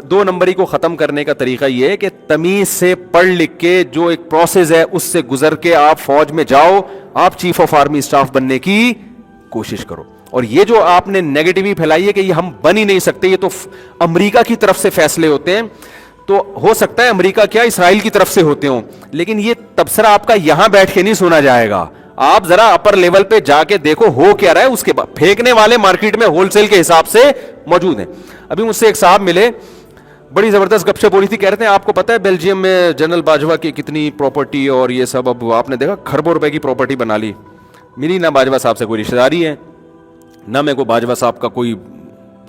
Speaker 1: 2 نمبری کو ختم کرنے کا طریقہ یہ ہے کہ تمیز سے پڑھ لکھ کے جو ایک پروسیس ہے اس سے گزر کے آپ فوج میں جاؤ, آپ چیف آف آرمی اسٹاف بننے کی کوشش کرو. اور یہ جو آپ نے نیگیٹیوی پھیلائی ہے کہ یہ ہم بن ہی نہیں سکتے, یہ تو امریکہ کی طرف سے فیصلے ہوتے ہیں, تو ہو سکتا ہے امریکہ کیا اسرائیل کی طرف سے ہوتے ہوں, لیکن یہ تبصرہ آپ کا یہاں بیٹھ کے نہیں سنا جائے گا. آپ ذرا اپر لیول پہ جا کے دیکھو ہو کیا رہا ہے. اس کے بعد پھینکنے والے مارکیٹ میں ہول سیل کے حساب سے موجود ہیں. ابھی مجھ سے ایک صاحب ملے, بڑی زبردست گپ شپ ہو رہی تھی, کہہ رہے ہیں آپ کو پتا ہے بیلجیم میں جنرل باجوہ کی کتنی پراپرٹی اور یہ سب, اب آپ نے دیکھا کھربوں روپے کی پراپرٹی بنا لی. میری نہ باجوہ صاحب سے کوئی رشتہ داری ہے, نہ میں کو باجوہ صاحب کا کوئی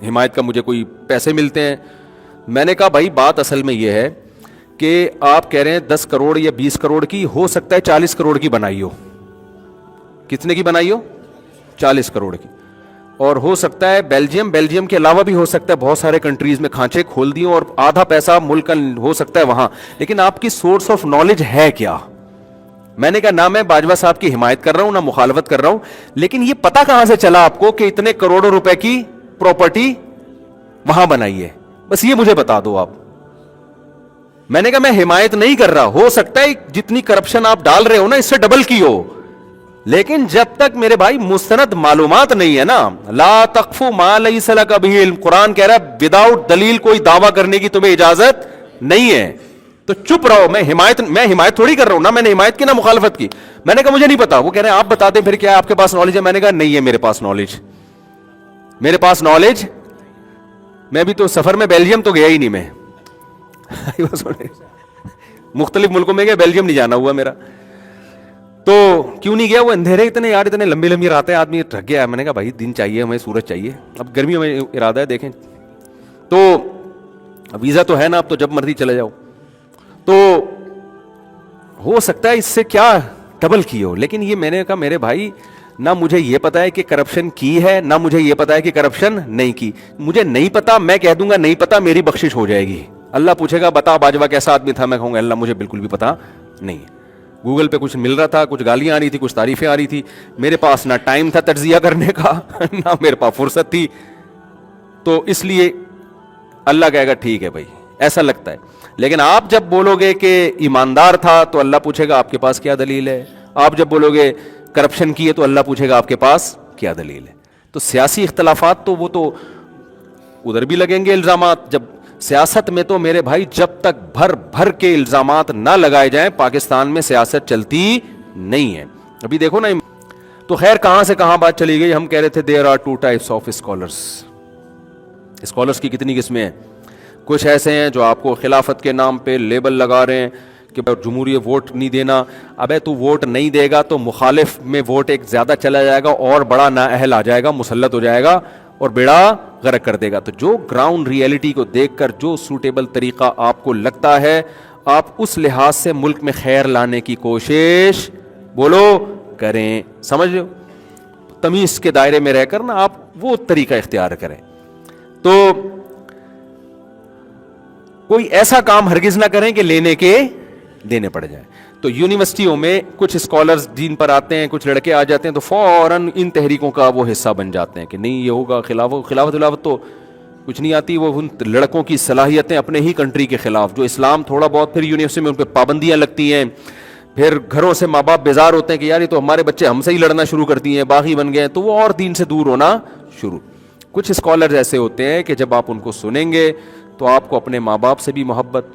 Speaker 1: حمایت کا مجھے کوئی پیسے ملتے ہیں. میں نے کہا بھائی بات اصل میں یہ ہے کہ آپ کہہ رہے ہیں 10 کروڑ یا 20 کروڑ کی, ہو سکتا ہے 40 کروڑ کی بنائی ہو. کتنے کی بنائی ہو؟ 40 کروڑ کی. اور ہو سکتا ہے بیلجیم کے علاوہ بھی ہو سکتا ہے بہت سارے کنٹریز میں کھانچے کھول دیے اور آدھا پیسہ ملک کا ہو سکتا ہے وہاں. لیکن آپ کی سورس آف نالج ہے کیا؟ میں نے کہا نہ میں باجوہ صاحب کی حمایت کر رہا ہوں نہ مخالفت کر رہا ہوں, لیکن یہ پتا کہاں سے چلا آپ کو کہ اتنے کروڑوں روپے کی پراپرٹی وہاں بنائیے, بس یہ مجھے بتا دو آپ. میں نے کہا میں حمایت نہیں کر رہا, ہو سکتا ہے جتنی کرپشن آپ ڈال رہے ہو نا اس سے ڈبل کی ہو, لیکن جب تک میرے بھائی مستند معلومات نہیں ہے نا, لا تقف ما لیس لک بہ علم, قرآن کہہ رہا ہے وداؤٹ دلیل کوئی دعویٰ کرنے کی تمہیں اجازت نہیں ہے, تو چپ رہو. میں حمایت تھوڑی کر رہا ہوں, نہ میں نے حمایت کی نہ مخالفت کی. میں نے کہا مجھے نہیں پتا. وہ کہہ رہے ہیں آپ بتا دیں پھر کیا آپ کے پاس نالج ہے. میں نے کہا نہیں ہے میرے پاس نالج, میرے پاس نالج, میں بھی تو سفر میں بیلجیم تو گیا ہی نہیں, میں مختلف ملکوں میں گیا, بیلجیم نہیں جانا ہوا میرا. تو کیوں نہیں گیا, وہ اندھیرے اتنے یار, اتنے لمبی لمبی راتیں, آدمی تھک گیا. میں نے کہا بھائی دن چاہیے ہمیں, سورج چاہیے. اب گرمیوں میں ارادہ ہے دیکھیں, تو ویزا تو ہے نا, اب تو جب مرضی چلے جاؤ. تو ہو سکتا ہے اس سے کیا ڈبل کی ہو, لیکن یہ میں نے کہا میرے بھائی نہ مجھے یہ پتا ہے کہ کرپشن کی ہے, نہ مجھے یہ پتا ہے کہ کرپشن نہیں کی. مجھے نہیں پتا, میں کہہ دوں گا نہیں پتا, میری بخشش ہو جائے گی. اللہ پوچھے گا بتا باجوہ کیسا آدمی تھا, میں کہوں گا اللہ مجھے بالکل بھی پتا نہیں ہے. گوگل پہ کچھ مل رہا تھا, کچھ گالیاں آ رہی تھی, کچھ تعریفیں آ رہی تھی, میرے پاس نہ ٹائم تھا تجزیہ کرنے کا, نہ میرے پاس فرصت تھی. تو اس لیے اللہ کہے گا ٹھیک ہے بھائی, ایسا لگتا ہے. لیکن آپ جب بولو گے کہ ایماندار تھا تو اللہ پوچھے گا آپ کے پاس کیا دلیل ہے. آپ جب بولو گے کرپشن کی ہے تو اللہ پوچھے گا آپ کے پاس کیا دلیل ہے. تو سیاسی اختلافات تو وہ تو ادھر بھی لگیں گے الزامات. جب سیاست میں تو میرے بھائی جب تک بھر بھر کے الزامات نہ لگائے جائیں پاکستان میں سیاست چلتی نہیں ہے. ابھی دیکھو نا, تو خیر کہاں سے کہاں بات چلی گئی. ہم کہہ رہے تھے there are two types of scholars. Scholars کی کتنی قسمیں ہیں. کچھ ایسے ہیں جو آپ کو خلافت کے نام پہ لیبل لگا رہے ہیں کہ جمہوری ووٹ نہیں دینا. ابے تو ووٹ نہیں دے گا تو مخالف میں ووٹ ایک زیادہ چلا جائے گا اور بڑا نااہل آ جائے گا, مسلط ہو جائے گا اور بیڑا غرق کر دے گا. تو جو گراؤنڈ ریئلٹی کو دیکھ کر جو سوٹیبل طریقہ آپ کو لگتا ہے, آپ اس لحاظ سے ملک میں خیر لانے کی کوشش بولو کریں. سمجھ لو, تمیز کے دائرے میں رہ کر نا آپ وہ طریقہ اختیار کریں. تو کوئی ایسا کام ہرگز نہ کریں کہ لینے کے دینے پڑ جائیں. تو یونیورسٹیوں میں کچھ اسکالرز دین پر آتے ہیں, کچھ لڑکے آ جاتے ہیں تو فوراً ان تحریکوں کا وہ حصہ بن جاتے ہیں کہ نہیں یہ ہوگا خلافت تو کچھ نہیں آتی. وہ ان لڑکوں کی صلاحیتیں اپنے ہی کنٹری کے خلاف, جو اسلام تھوڑا بہت, پھر یونیورسٹی میں ان پہ پابندیاں لگتی ہیں, پھر گھروں سے ماں باپ بیزار ہوتے ہیں کہ یار یہ تو ہمارے بچے ہم سے ہی لڑنا شروع کر دیے ہیں, باغی بن گئے ہیں, تو وہ اور دین سے دور ہونا شروع. کچھ اسکالرز ایسے ہوتے ہیں کہ جب آپ ان کو سنیں گے تو آپ کو اپنے ماں باپ سے بھی محبت,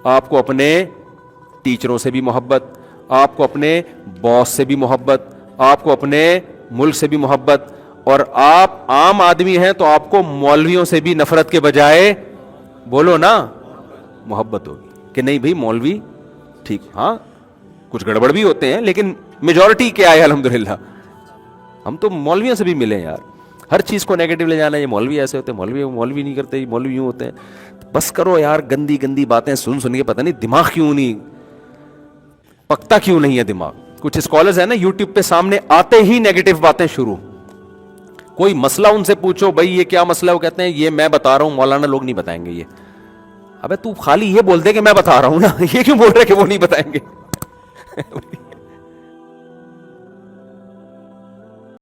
Speaker 1: آپ کو اپنے ٹیچروں سے بھی محبت, آپ کو اپنے باس سے بھی محبت, آپ کو اپنے ملک سے بھی محبت, اور آپ عام آدمی ہیں تو آپ کو مولویوں سے بھی نفرت کے بجائے بولو نا محبت ہوگی کہ نہیں بھائی مولوی ٹھیک. ہاں کچھ گڑبڑ بھی ہوتے ہیں لیکن میجورٹی کیا ہے الحمدللہ. ہم تو مولویوں سے بھی ملے یار, ہر چیز کو نیگیٹو لے جانا, یہ مولوی ایسے ہوتے ہیں, مولوی نہیں کرتے, مولوی یوں ہوتے ہیں. بس کرو یار, گندی گندی باتیں سن کے پتہ نہیں دماغ کیوں نہیں پکتا, کیوں نہیں ہے دماغ. کچھ اسکالرز ہیں نا یوٹیوب پہ سامنے آتے ہی نیگیٹو باتیں شروع. کوئی مسئلہ ان سے پوچھو بھائی یہ کیا مسئلہ ہے, وہ کہتے ہیں یہ میں بتا رہا ہوں, مولانا لوگ نہیں بتائیں گے. یہ ابے تو خالی یہ بول دے کہ میں بتا رہا ہوں نا, یہ کیوں بول رہے کہ وہ نہیں بتائیں گے.